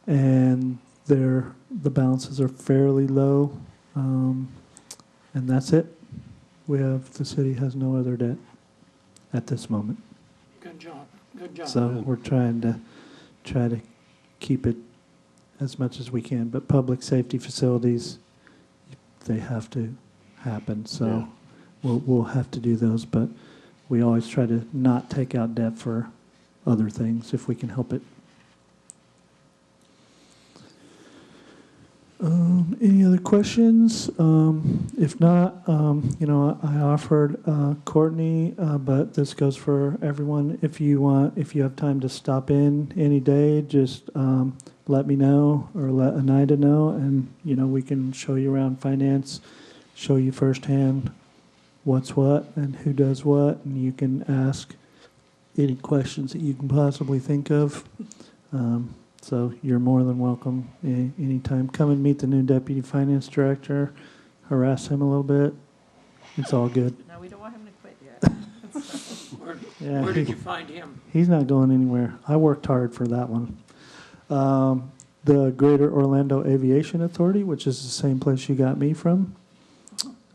and the balances are fairly low, and that's it. The city has no other debt at this moment. Good job, good job. So we're trying to keep it as much as we can, but public safety facilities, they have to happen, so we'll have to do those, but we always try to not take out debt for other things if we can help it. Any other questions? If not, I offered Courtney, but this goes for everyone. If you have time to stop in any day, just let me know or let Anida know, and we can show you around finance, show you firsthand what's what and who does what, and you can ask any questions that you can possibly think of. So you're more than welcome anytime. Come and meet the new deputy finance director, harass him a little bit. It's all good. No, we don't want him to quit yet. Yeah, Where did you find him? he's not going anywhere. I worked hard for that one. The Greater Orlando Aviation Authority, which is the same place you got me from.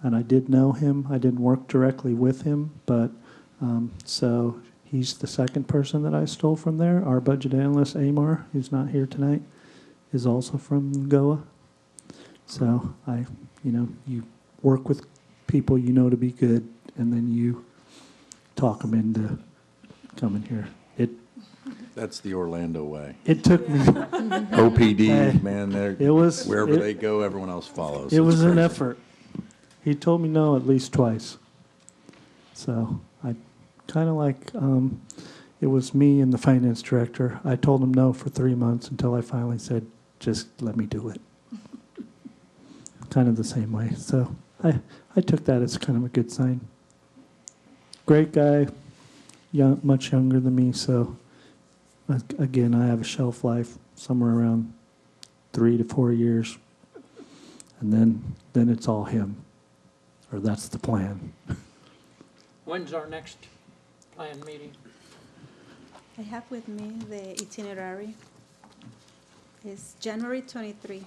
And I did know him. I didn't work directly with him, but so he's the second person that I stole from there. Our budget analyst, Amar, who's not here tonight, is also from GOA. So you work with people you know to be good, and then you talk them into coming here. That's the Orlando way. It took me. OPD, Hey, man, they're, it was- wherever it- they go, everyone else follows. It It's was an crazy. effort. He told me no at least twice. So I kind of like, it was me and the finance director. I told him no for 3 months until I finally said, just let me do it. Kind of the same way. So I took that as kind of a good sign. Great guy, much younger than me. So again, I have a shelf life somewhere around 3 to 4 years. And then it's all him. Or that's the plan. When's our next planned meeting? I have with me the itinerary. It's January 23.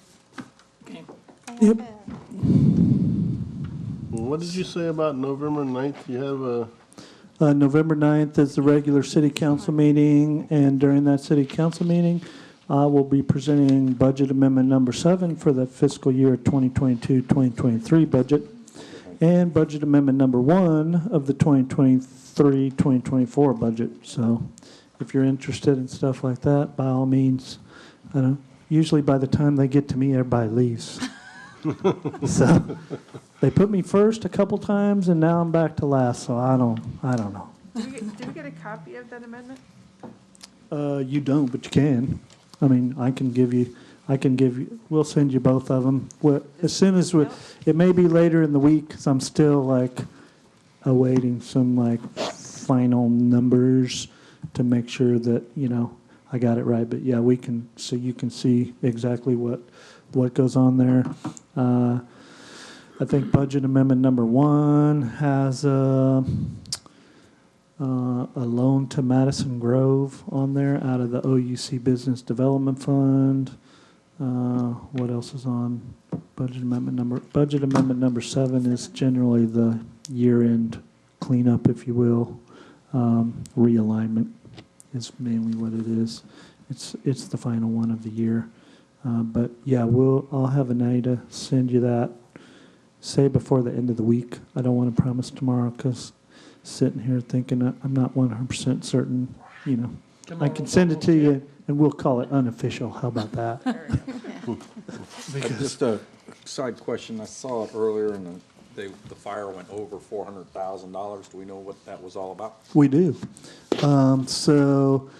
Okay. I have Yep. What did you say about November 9th? You have a, November 9th is the regular city council meeting, and during that city council meeting, I will be presenting budget amendment number 7 for the fiscal year 2022-2023 budget, and budget amendment number 1 of the 2023-2024 budget. So if you're interested in stuff like that, by all means, usually by the time they get to me, everybody leaves. So they put me first a couple times, and now I'm back to last, so I don't know. Did we get a copy of that amendment? You don't, but you can. I mean, we'll send you both of them. As soon as it may be later in the week, because I'm still awaiting some final numbers to make sure that, I got it right. But yeah, so you can see exactly what goes on there. I think budget amendment number 1 has a loan to Madison Grove on there out of the OUC Business Development Fund. What else is on budget amendment number? Budget amendment number 7 is generally the year-end cleanup, if you will. Realignment is mainly what it is. It's the final one of the year. But yeah, I'll have Anita send you that, say before the end of the week. I don't want to promise tomorrow because sitting here thinking I'm not 100% certain, I can send it to you and we'll call it unofficial. How about that? Just a side question, I saw it earlier and the fire went over $400,000. Do we know what that was all about? We do. So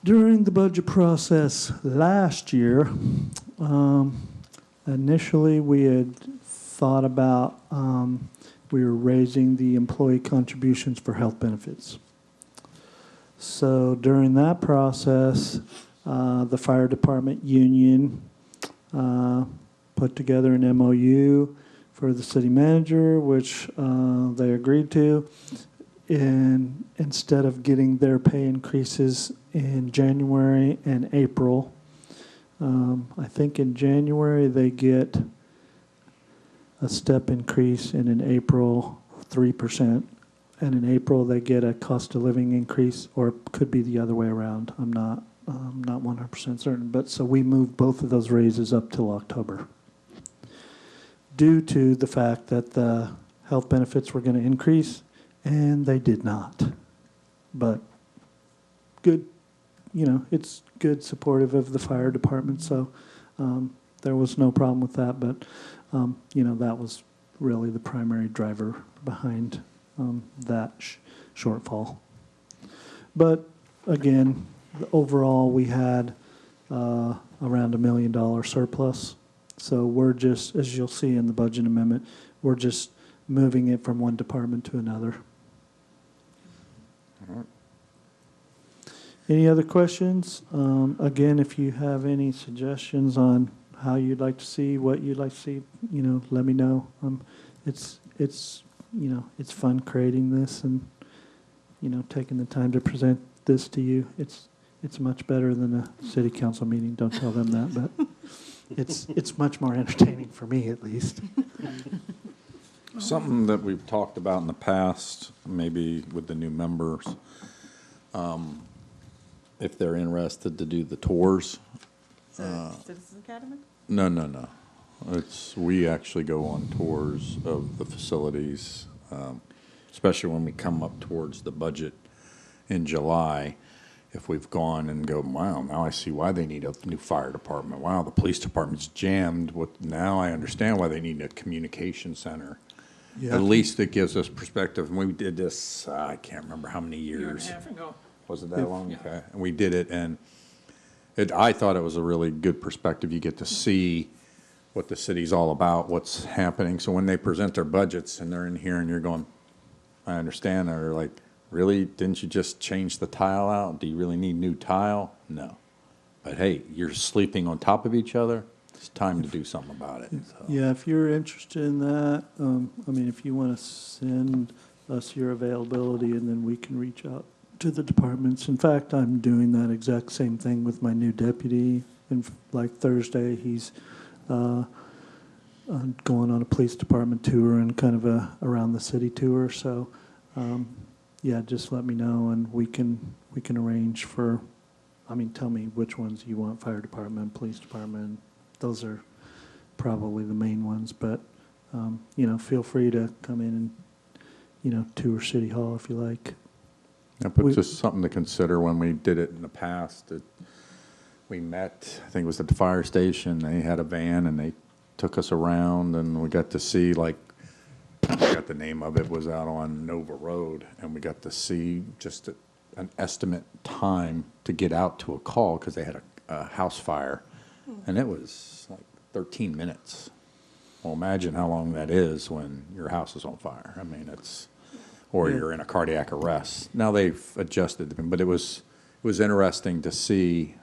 during the budget process last year, initially we had thought about we were raising the employee contributions for health benefits. So during that process, the fire department union put together an MOU for the city manager, which they agreed to. And instead of getting their pay increases in January and April, I think in January they get a step increase, and in April 3%, and in April they get a cost of living increase, or it could be the other way around. I'm not 100% certain, but so we moved both of those raises up till October, due to the fact that the health benefits were going to increase, and they did not. But good, it's good supportive of the fire department, so there was no problem with that, but, you know, that was really the primary driver behind that shortfall. But again, overall, we had around $1 million surplus. So we're just, as you'll see in the budget amendment, we're just moving it from one department to another. Any other questions? Again, if you have any suggestions on how you'd like to see, what you'd like to see, you know, let me know. It's you know, it's fun creating this and, you know, taking the time to present this to you. It's much better than a city council meeting. Don't tell them that, but it's much more entertaining for me, at least. Something that we've talked about in the past, maybe with the new members, if they're interested to do the tours. Citizens Academy? No. We actually go on tours of the facilities, especially when we come up towards the budget in July. If we've gone and go, wow, now I see why they need a new fire department. Wow, the police department's jammed. Now I understand why they need a communication center. Yeah. At least it gives us perspective. And we did this, I can't remember how many Year and a years. half ago. Was it that long? Yeah. Okay. And we did it, and I thought it was a really good perspective. You get to see what the city's all about, what's happening. So when they present their budgets and they're in here and you're going, I understand, or like, really, didn't you just change the tile out? Do you really need new tile? No. But hey, you're sleeping on top of each other. It's time to do something about it. So. Yeah, if you're interested in that, I mean, if you want to send us your availability, and then we can reach out to the departments. In fact, I'm doing that exact same thing with my new deputy. And like Thursday, he's going on a police department tour and kind of a around the city tour. So, yeah, just let me know, and we can arrange for. I mean, tell me which ones you want: fire department, police department. Those are probably the main ones, but you know, feel free to come in and, you know, tour City Hall if you like. Yeah, but just something to consider when we did it in the past. We met, I think it was at the fire station. They had a van and they took us around, and we got to see, like, I forgot the name of it, was out on Nova Road, and we got to see just an estimate time to get out to a call because they had a house fire, and it was like 13 minutes. Well, imagine how long that is when your house is on fire. I mean, or you're in a cardiac arrest. Now they've adjusted, but it was interesting to see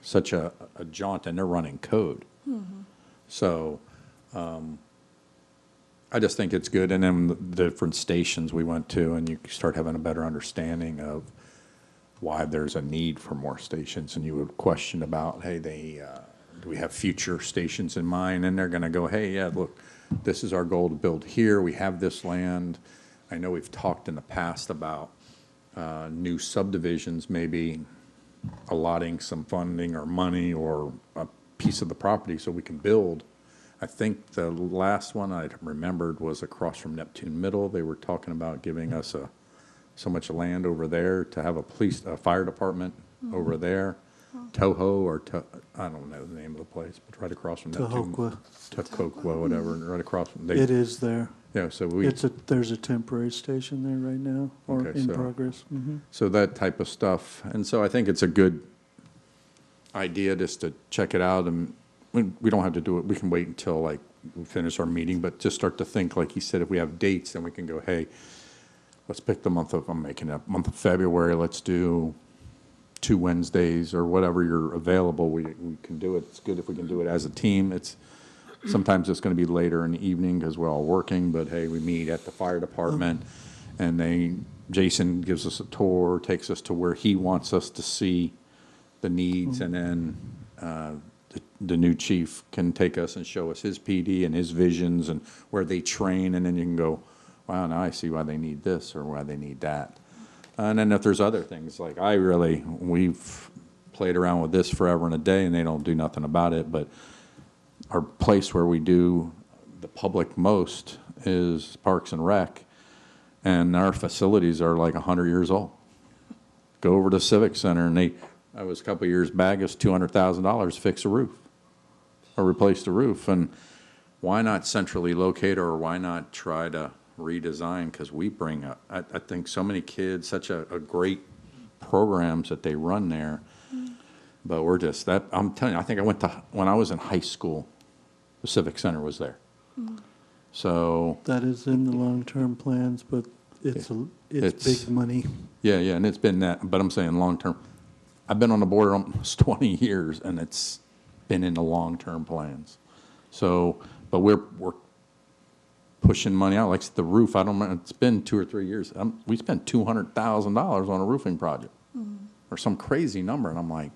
such a jaunt, and they're running code. Mm-hmm. So I just think it's good. And then the different stations we went to, and you start having a better understanding of why there's a need for more stations. And you would question about, hey, do we have future stations in mind? And they're going to go, hey, yeah, look, this is our goal to build here. We have this land. I know we've talked in the past about new subdivisions, maybe allotting some funding or money or a piece of the property so we can build. I think the last one I remembered was across from Neptune Middle. They were talking about giving us so much land over there to have a fire department over there. Toho, or I don't know the name of the place, but right across from Neptune. Tahokwa, whatever, right across from. It is there. Yeah, so there's a temporary station there right now, or Okay, in so- progress. So that type of stuff. And so I think it's a good idea just to check it out. And we don't have to do it. We can wait until like we finish our meeting, but just start to think, like he said, if we have dates, then we can go, hey, let's pick the month of February. Let's do 2 Wednesdays or whatever you're available. We can do it. It's good if we can do it as a team. Sometimes it's going to be later in the evening because we're all working, but hey, we meet at the fire department, and Jason gives us a tour, takes us to where he wants us to see the needs, and then the new chief can take us and show us his PD and his visions and where they train, and then you can go, wow, now I see why they need this or why they need that. And then if there's other things, like we've played around with this forever and a day, and they don't do nothing about it, but our place where we do the public most is Parks and Rec, and our facilities are like 100 years old. Go over to Civic Center, and I was a couple of years back, it was $200,000 to fix a roof. or replace the roof, and why not centrally locate, or why not try to redesign? Because we bring up, I think, so many kids, such a great programs that they run there. But we're just, that, I'm telling you, I think I went to, when I was in high school, the Civic Center was there. So, That is in the long-term plans, but it's It's- big money. yeah, and it's been that, but I'm saying long-term. I've been on the board almost 20 years, and it's been in the long-term plans. So, but we're pushing money out, like the roof, I don't know, it's been 2 or 3 years. We spent $200,000 on a roofing project, or some crazy number, and I'm like,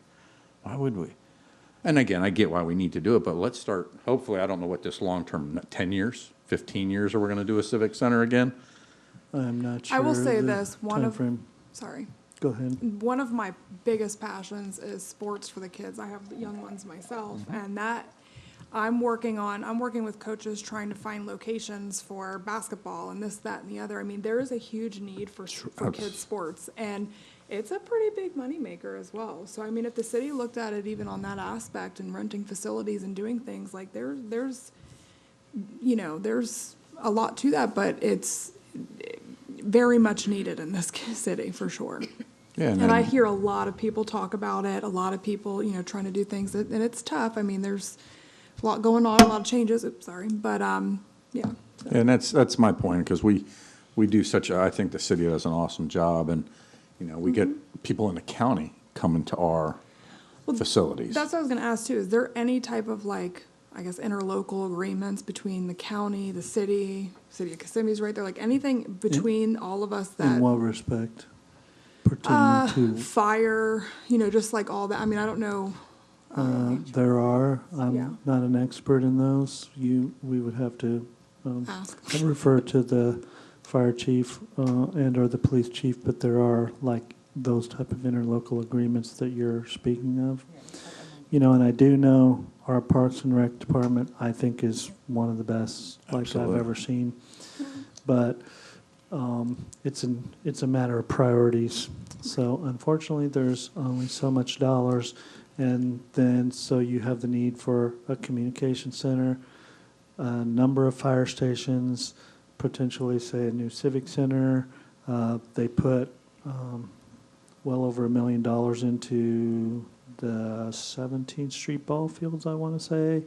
why would we? And again, I get why we need to do it, but let's start, hopefully, I don't know what this long-term, 10 years, 15 years, are we gonna do a civic center again? I'm not sure. I will say the this, timeframe. sorry. Go ahead. One of my biggest passions is sports for the kids. I have young ones myself, and that I'm working with coaches trying to find locations for basketball and this, that, and the other. I mean, there is a huge need for kids' sports, and it's a pretty big moneymaker as well. So, I mean, if the city looked at it even on that aspect and renting facilities and doing things, like there's a lot to that, but it's very much needed in this city, for sure. Yeah, And I hear a lot of people talk about it, a lot of people, trying to do things, and it's tough. I mean, there's a lot going on, a lot of changes, but, yeah. And that's my point, because we do I think the city does an awesome job, and, we get people in the county coming to our facilities. That's what I was gonna ask too. Is there any type of interlocal agreements between the county, the city of Kissimmee right there, like anything between all of us In that? what respect? Pertaining to, Fire, just like all that. I mean, I don't know. there are, Yeah. I'm not an expert in those. We would have to, Ask. refer to the fire chief, and/or the police chief, but there are like those type of interlocal agreements that you're speaking of. And I do know our Parks and Rec department, I think, is one of the best like Absolutely. I've ever seen. But it's a matter of priorities. So unfortunately, there's only so much dollars, and then so you have the need for a communication center, a number of fire stations, potentially, say, a new civic center. They put well over $1 million into the 17th Street ball fields, I want to say.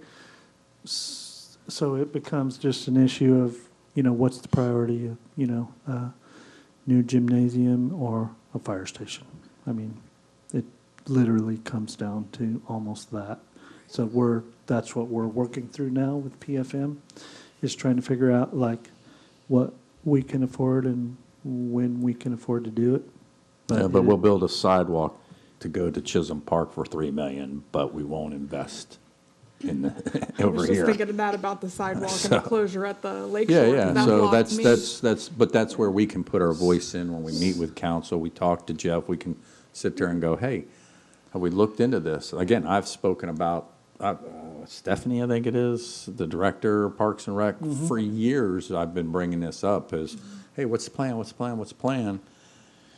So it becomes just an issue of, what's the priority of, a new gymnasium or a fire station. I mean, it literally comes down to almost that. So that's what we're working through now with PFM, is trying to figure out like what we can afford and when we can afford to do it. Yeah, but we'll build a sidewalk to go to Chisholm Park for $3 million, but we won't invest in I over was just here. thinking of that about the sidewalk and the closure at the lake Yeah, shore. 'cause yeah, that so blocked me. but that's where we can put our voice in when we meet with council. We talk to Jeff, we can sit there and go, hey, have we looked into this? Again, I've spoken about, Stephanie, I think it is, the director of Parks and Rec, for years I've been bringing this up as, hey, what's the plan, what's the plan, what's the plan?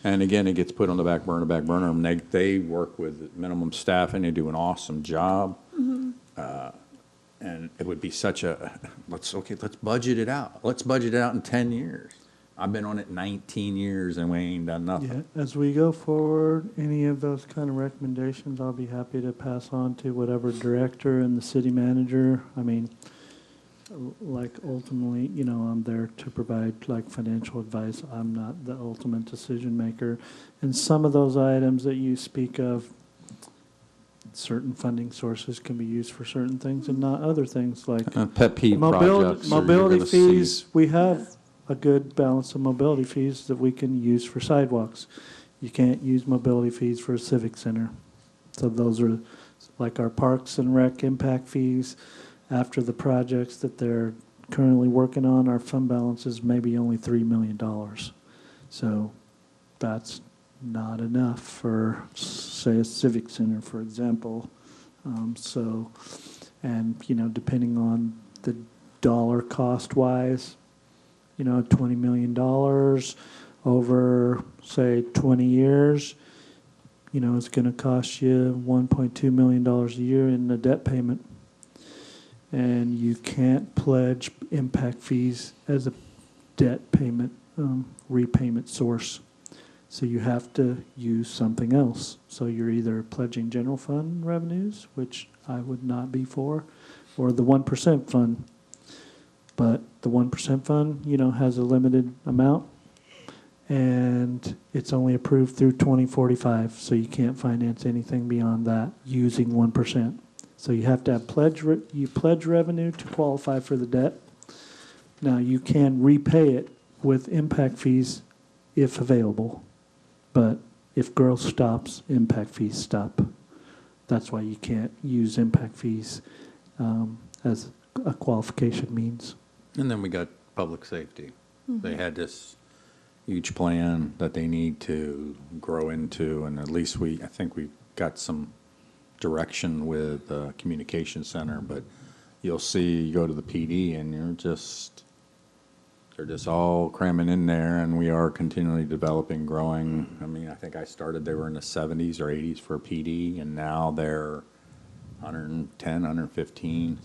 And again, it gets put on the back burner, and they work with minimum staffing, they do an awesome job. And it would be such let's budget it out. Let's budget it out in 10 years. I've been on it 19 years and we ain't done nothing. Yeah, as we go forward, any of those kind of recommendations, I'll be happy to pass on to whatever director and the city manager. I mean, like ultimately, I'm there to provide like financial advice. I'm not the ultimate decision maker. And some of those items that you speak of, certain funding sources can be used for certain things and not other things, like Pet peeve projects. or you're mobility gonna see- fees. We have a good balance of mobility fees that we can use for sidewalks. You can't use mobility fees for a civic center. So those are like our Parks and Rec impact fees. After the projects that they're currently working on, our fund balance is maybe only $3 million. So that's not enough for, say, a civic center, for example. Depending on the dollar cost-wise, $20 million over, say, 20 years, it's going to cost you $1.2 million a year in the debt payment. and you can't pledge impact fees as a debt payment, repayment source. So you have to use something else. So you're either pledging general fund revenues, which I would not be for, or the 1% fund. But the 1% fund, has a limited amount, and it's only approved through 2045, so you can't finance anything beyond that using 1%. So you have to have pledge revenue to qualify for the debt. Now, you can repay it with impact fees if available, but if growth stops, impact fees stop. That's why you can't use impact fees as a qualification means. And then we got public safety. They had this huge plan that they need to grow into, and at least I think we got some direction with the communication center, but you'll see, you go to the PD and they're just all cramming in there, and we are continually developing, growing. I mean, I think I started, they were in the 70s or 80s for a PD, and now they're 110, 115.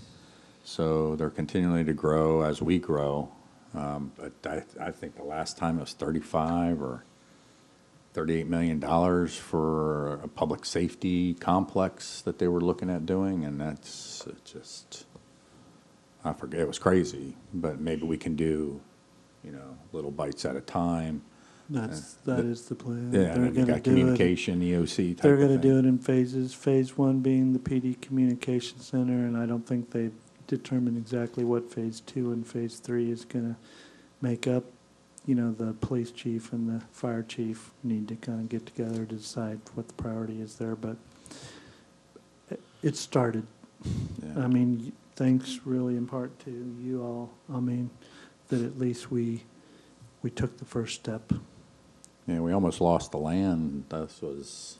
So they're continually to grow as we grow. But I think the last time it was 35 or $38 million for a public safety complex that they were looking at doing, and that's just, I forget, it was crazy. But maybe we can do, little bites at a time. That is the plan. Yeah, and then you got communication, EOC type They're of going to thing. do it in phases. Phase 1 being the PD Communication Center, and I don't think they've determined exactly what Phase 2 and Phase 3 is going to make up. The police chief and the fire chief need to kind of get together to decide what the priority is there, but it started. Yeah. I mean, thanks really in part to you all. I mean, that at least we took the first step. Yeah, we almost lost the land. This was,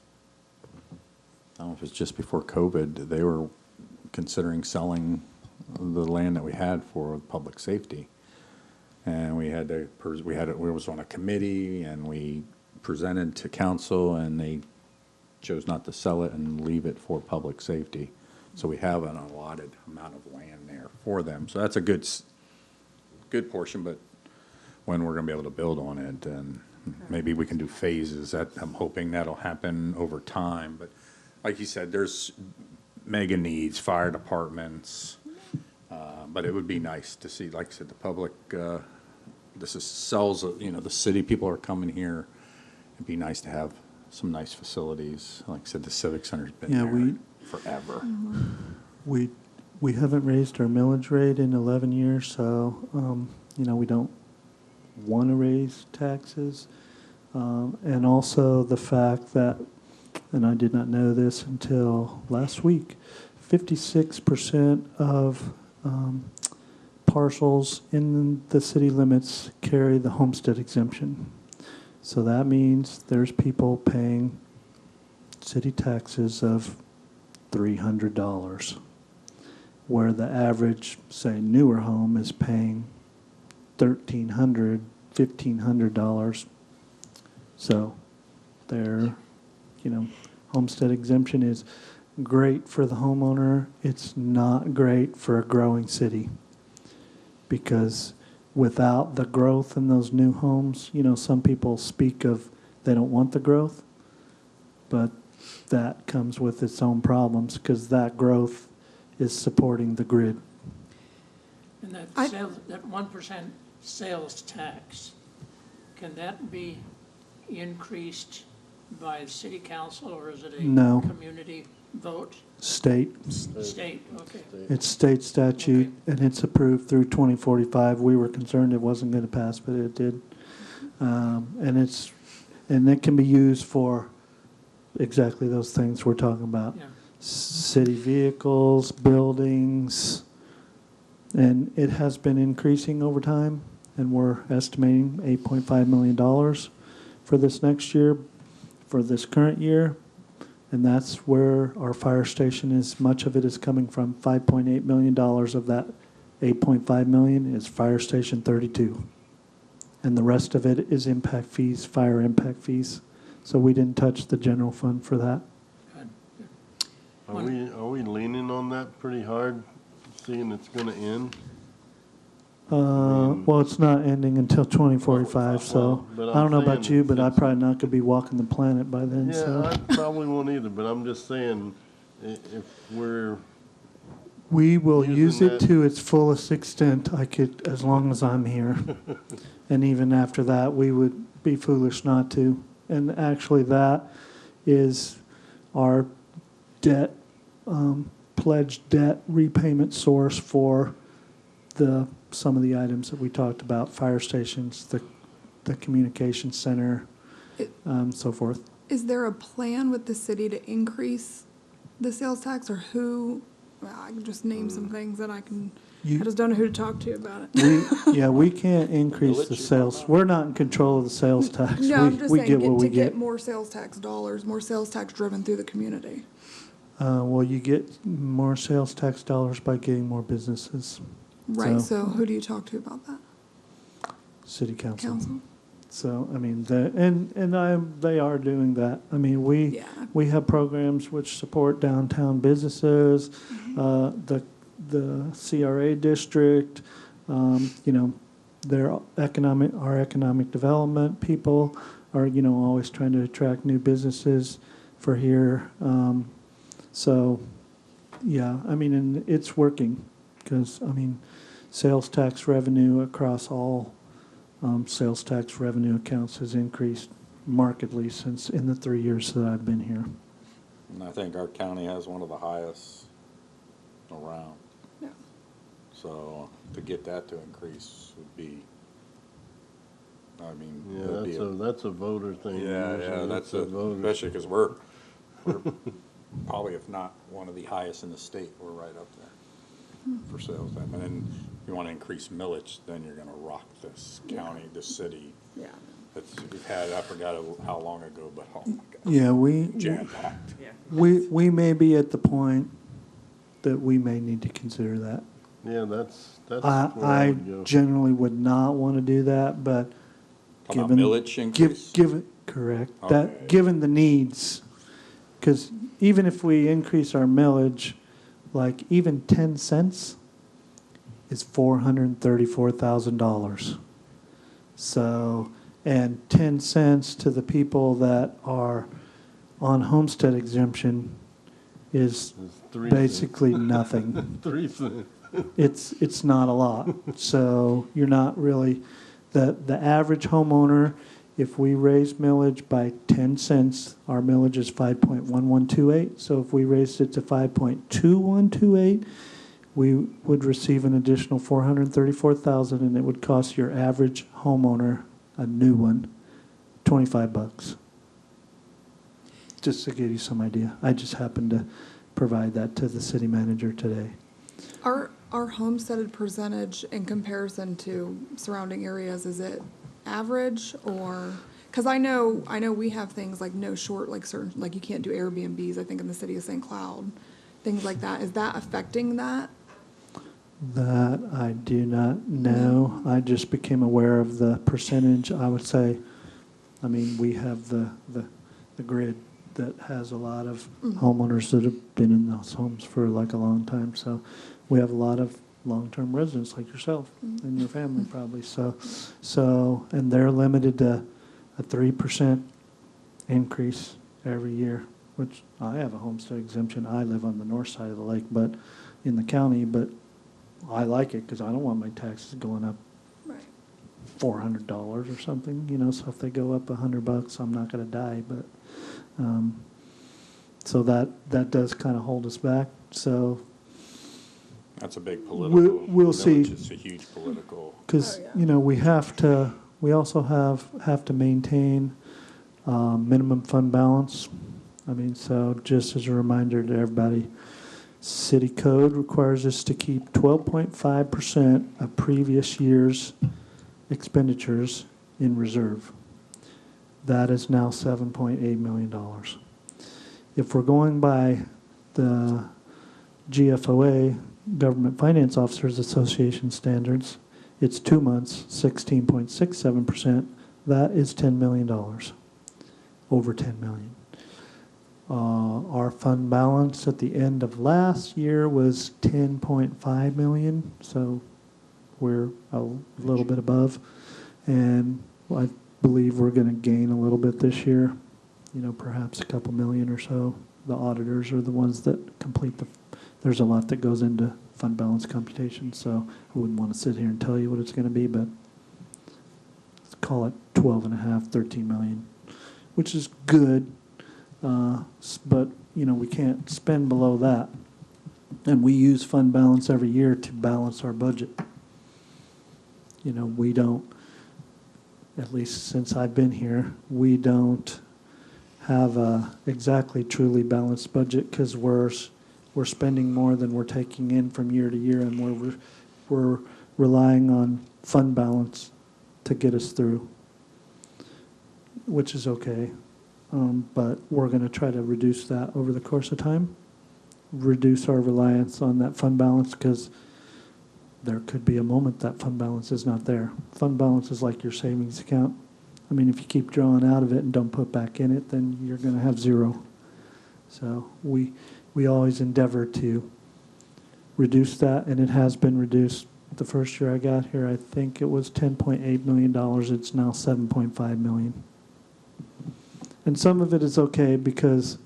I don't know if it was just before COVID. They were considering selling the land that we had for public safety. And we was on a committee, and we presented to council, and they chose not to sell it and leave it for public safety. So we have an allotted amount of land there for them. So that's a good portion, but when we're going to be able to build on it, and maybe we can do phases. I'm hoping that'll happen over time. But like you said, there's mega needs, fire departments. But it would be nice to see, like I said, the public, sells, the city, people are coming here. It'd be nice to have some nice facilities. Like I said, the Civic Center's been there forever. We haven't raised our millage rate in 11 years, so, we don't want to raise taxes. And also the fact that, and I did not know this until last week, 56% of parcels in the city limits carry the homestead exemption. So that means there's people paying city taxes of $300, where the average, say, newer home is paying $1,300, $1,500. So their, homestead exemption is great for the homeowner. It's not great for a growing city, because without the growth in those new homes, some people speak of they don't want the growth, but that comes with its own problems, because that growth is supporting the grid. And that 1% sales tax, can that be increased by the city council, or is it a No. community vote? State. State, okay. It's state statute, and it's approved through 2045. We were concerned it wasn't going to pass, but it did. And it can be used for exactly those things we're talking about. Yeah. City vehicles, buildings, and it has been increasing over time, and we're estimating $8.5 million for this next year, for this current year. And that's where our fire station is. Much of it is coming from. $5.8 million of that $8.5 million is Fire Station 32. And the rest of it is impact fees, fire impact fees. So we didn't touch the general fund for that. Good. Are we leaning on that pretty hard seeing it's gonna end? Well, it's not ending until 2045, so Well, but I don't know I'm about saying you, but I'm it's- probably not gonna be walking the planet by then, Yeah, so. I probably won't either, but I'm just saying, if we're, We will using use it that- to its fullest extent, as long as I'm here. And even after that, we would be foolish not to. And actually, that is our debt, pledged debt repayment source for some of the items that we talked about, fire stations, the communication center, so forth. Is there a plan with the city to increase the sales tax, or who? Well, I can just name some things that I can, I just don't know who to talk to about it. We can't increase the sales. We're not in control of the sales tax. No, I'm just We saying, get what we to get get. more sales tax dollars, more sales tax driven through the community. Well, you get more sales tax dollars by getting more businesses. Right, So- so who do you talk to about that? City council. Council? So, I mean, they are doing that. I mean, Yeah. we have programs which support downtown businesses, the CRA district, you know, our economic development people are, you know, always trying to attract new businesses for here. So, yeah, I mean, and it's working, because, I mean, sales tax revenue across all sales tax revenue accounts has increased markedly since in the 3 years that I've been here. And I think our county has one of the highest around. Yeah. So to get that to increase would be, I mean, yeah, it'd be that's a voter thing. yeah, usually. that's a voter. especially because we're probably, if not one of the highest in the state, we're right up there for sales tax. And then if you want to increase millage, then you're gonna rock this county, this city. Yeah. We've had, I forgot how long ago, but oh my God, Yeah, jam-packed. we may be at the point that we may need to consider that. Yeah, that's where I would go. generally would not want to do that, but Talking about given. millage increase? Correct, Okay. given the needs, because even if we increase our millage, like even 10 cents is $434,000. So, and 10 cents to the people that are on homestead exemption is It's 3 basically nothing. cents. 3 cents. It's not a lot. So you're not really, the average homeowner, if we raise millage by 10 cents, our millage is 5.1128. So if we raised it to 5.2128, we would receive an additional 434,000, and it would cost your average homeowner, a new one, $25. Just to give you some idea. I just happened to provide that to the city manager today. Our homesteaded percentage in comparison to surrounding areas, is it average, or, because I know we have things like no short, like certain, like you can't do Airbnbs, I think in the city of St. Cloud, things like that. Is that affecting that? That I do not know. I just became aware of the percentage. I would say, I mean, we have the grid that has a lot of homeowners that have been in those homes for like a long time. So we have a lot of long-term residents like yourself and your family probably. So, and they're limited to a 3% increase every year, which I have a homestead exemption. I live on the north side of the lake, but in the county, but I like it because I don't want my taxes going up Right. $400 or something, you know, so if they go up $100, I'm not gonna die, but, so that does kind of hold us back, so, That's a big political. we'll see. Millage is a huge political. because, Oh, yeah. you know, we also have to maintain, minimum fund balance. I mean, so just as a reminder to everybody, city code requires us to keep 12.5% of previous year's expenditures in reserve. That is now $7.8 million. If we're going by the GFOA, Government Finance Officers Association standards, it's 2 months, 16.67%. That is $10 million, over $10 million. Our fund balance at the end of last year was 10.5 million, so we're a little bit above. And I believe we're going to gain a little bit this year, perhaps a couple million or so. The auditors are the ones that complete there's a lot that goes into fund balance computation, so I wouldn't want to sit here and tell you what it's going to be, but let's call it 12.5, 13 million, which is good. But, we can't spend below that. And we use fund balance every year to balance our budget. We don't, at least since I've been here, we don't have a exactly truly balanced budget because we're spending more than we're taking in from year to year, and we're relying on fund balance to get us through, which is okay. But we're going to try to reduce that over the course of time, reduce our reliance on that fund balance, because there could be a moment that fund balance is not there. Fund balance is like your savings account. I mean, if you keep drawing out of it and don't put back in it, then you're going to have zero. So we always endeavor to reduce that, and it has been reduced. The first year I got here, I think it was $10.8 million. It's now $7.5 million. And some of it is okay because,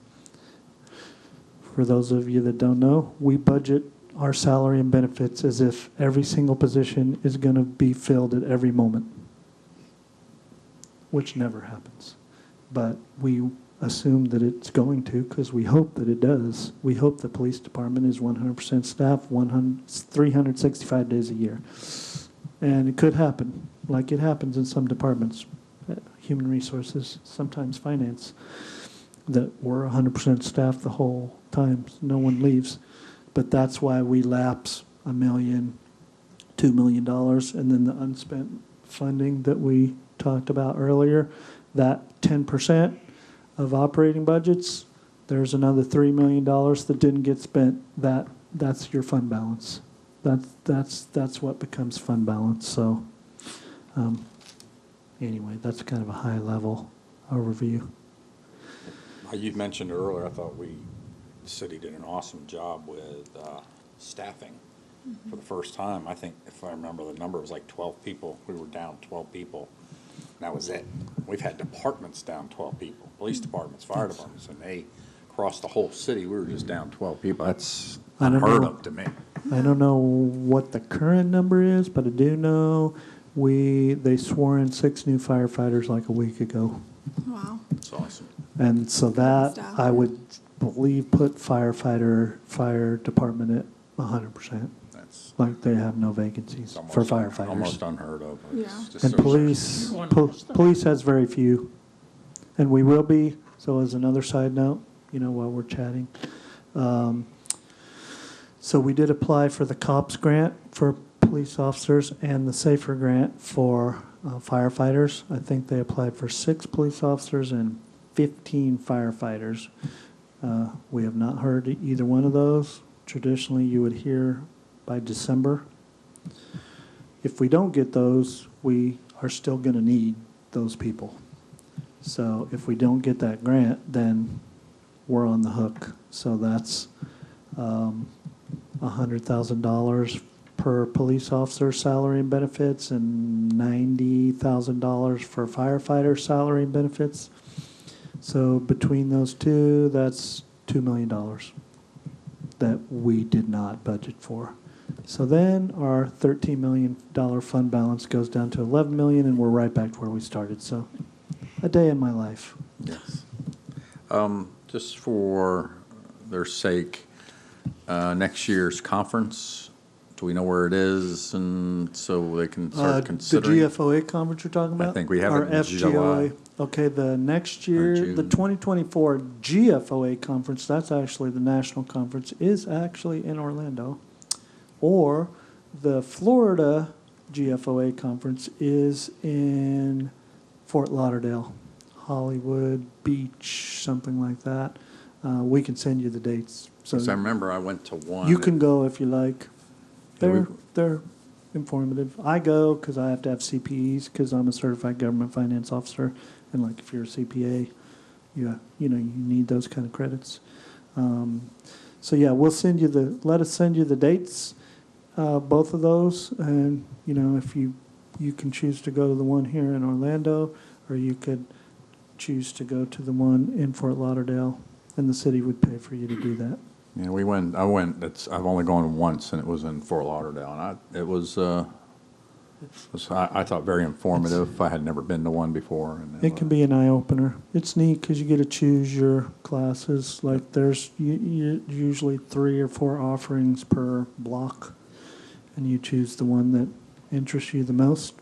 for those of you that don't know, we budget our salary and benefits as if every single position is going to be filled at every moment, which never happens. But we assume that it's going to because we hope that it does. We hope the police department is 100% staff 365 days a year. And it could happen, like it happens in some departments. Human resources, sometimes finance, that we're 100% staffed the whole time. No one leaves. But that's why we lapse $1 million, $2 million, and then the unspent funding that we talked about earlier, that 10% of operating budgets, there's another $3 million that didn't get spent. That's your fund balance. That's what becomes fund balance. So. Anyway, that's kind of a high-level overview. You mentioned earlier, I thought the city did an awesome job with staffing for the first time. I think, if I remember the number, it was like 12 people. We were down 12 people. And that was it. We've had departments down 12 people, police departments, fire departments, and they, across the whole city, we were just down 12 people. That's unheard of to me. I don't know what the current number is, but I do know they swore in 6 new firefighters like a week ago. Wow. That's awesome. And so that, Staff. I would believe, put fire department at 100%. That's Like they have no vacancies almost, for firefighters. almost unheard of. It's Yeah. just And so police, One po- more step. police has very few. And we will be, so as another side note, while we're chatting. So we did apply for the COPS grant for police officers and the SAFER grant for firefighters. I think they applied for 6 police officers and 15 firefighters. We have not heard either one of those. Traditionally, you would hear by December. If we don't get those, we are still going to need those people. So if we don't get that grant, then we're on the hook. So that's $100,000 per police officer salary and benefits, and $90,000 for firefighter salary and benefits. So between those two, that's $2 million that we did not budget for. So then our $13 million fund balance goes down to $11 million, and we're right back to where we started. So a day in my life. Yes. Just for their sake, next year's conference, do we know where it is, and so they can start considering? The GFOA conference you're talking about? I think we have Or it in July. Okay, the next year, the June. 2024 GFOA conference, that's actually the national conference, is actually in Orlando. Or the Florida GFOA conference is in Fort Lauderdale, Hollywood Beach, something like that. We can send you the dates. Because I remember I went to one. You can go if you like. Yeah, They're informative. I go because I have to have CPEs because I'm a certified government finance officer. And like if you're a CPA, you need those kind of credits. So yeah, let us send you the dates, both of those, and, if you can choose to go to the one here in Orlando, or you could choose to go to the one in Fort Lauderdale, and the city would pay for you to do that. Yeah, I've only gone once, and it was in Fort Lauderdale, and I thought very informative. I had never been to one before. And It can be an eye-opener. It's neat because you get to choose your classes. Like, there's usually 3 or 4 offerings per block, and you choose the one that interests you the most.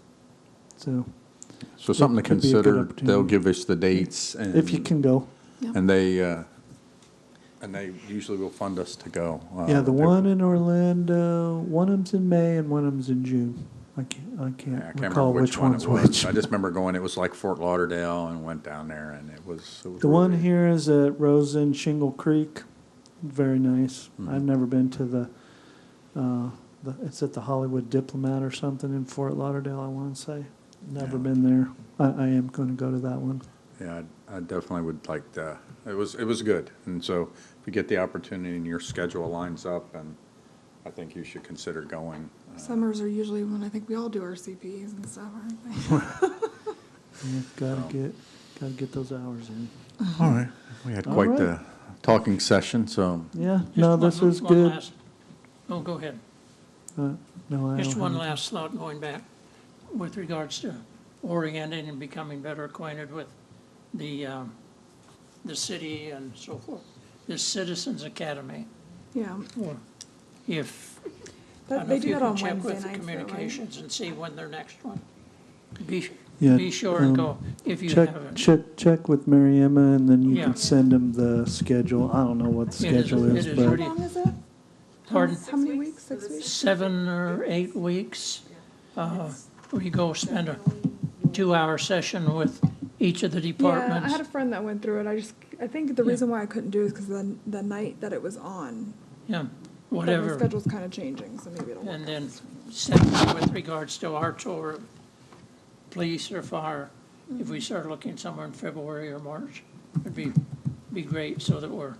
So something to it could be a good consider. opportunity. They'll give us the dates, and if you can go. and they usually will fund us to go. Yeah, the one in Orlando, one of them's in May and one of them's in June. I can't I can't recall remember which one one's it was. which. I just remember going. It was like Fort Lauderdale, and went down there, and it was The one really- here is at Rosen Shingle Creek. Very nice. I've never been to it's at the Hollywood Diplomat or something in Fort Lauderdale, I want to say. Never Yeah. been there. I am going to go to that one. Yeah, I definitely would like to. It was good, and so if you get the opportunity and your schedule lines up, and I think you should consider going. Summers are usually when I think we all do our CPs and stuff, aren't they? Yeah, gotta get those hours in. All right, we had All quite right. the talking session, so Yeah, Just no, one- this was one good. last- Oh, go ahead. No, I Just don't one have- last thought going back with regards to orienting and becoming better acquainted with the city and so forth. This Citizens Academy, Yeah. or if, I That- don't know They if do you that can on check Wednesday with the nights, though, right? communications and see when their next one. Yeah, Be sure and go, if you haven't. Check with Mary Emma, and then you Yeah. can send them the schedule. I don't know what the It is- schedule it is, is but pretty- How long is it? Pardon? How many weeks? 6 weeks? 7 or 8 weeks, where you go spend a 2-hour session with each of the Yeah, I departments. had a friend that went through it. I think the reason why I couldn't do it is because the night that it was on, Yeah, but my whatever. schedule's kind of changing, so maybe it'll work. And then secondly, with regards to our tour of police or fire, if we start looking somewhere in February or March, it'd be great so that we're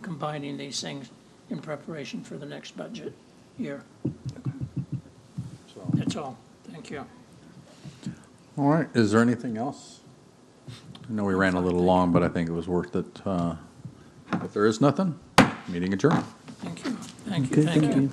combining these things in preparation for the next budget year. So, That's all. Thank you. all right. Is there anything else? I know we ran a little long, but I think it was worth it. If there is nothing, meeting adjourned. Thank you. Thank okay, you. thank you.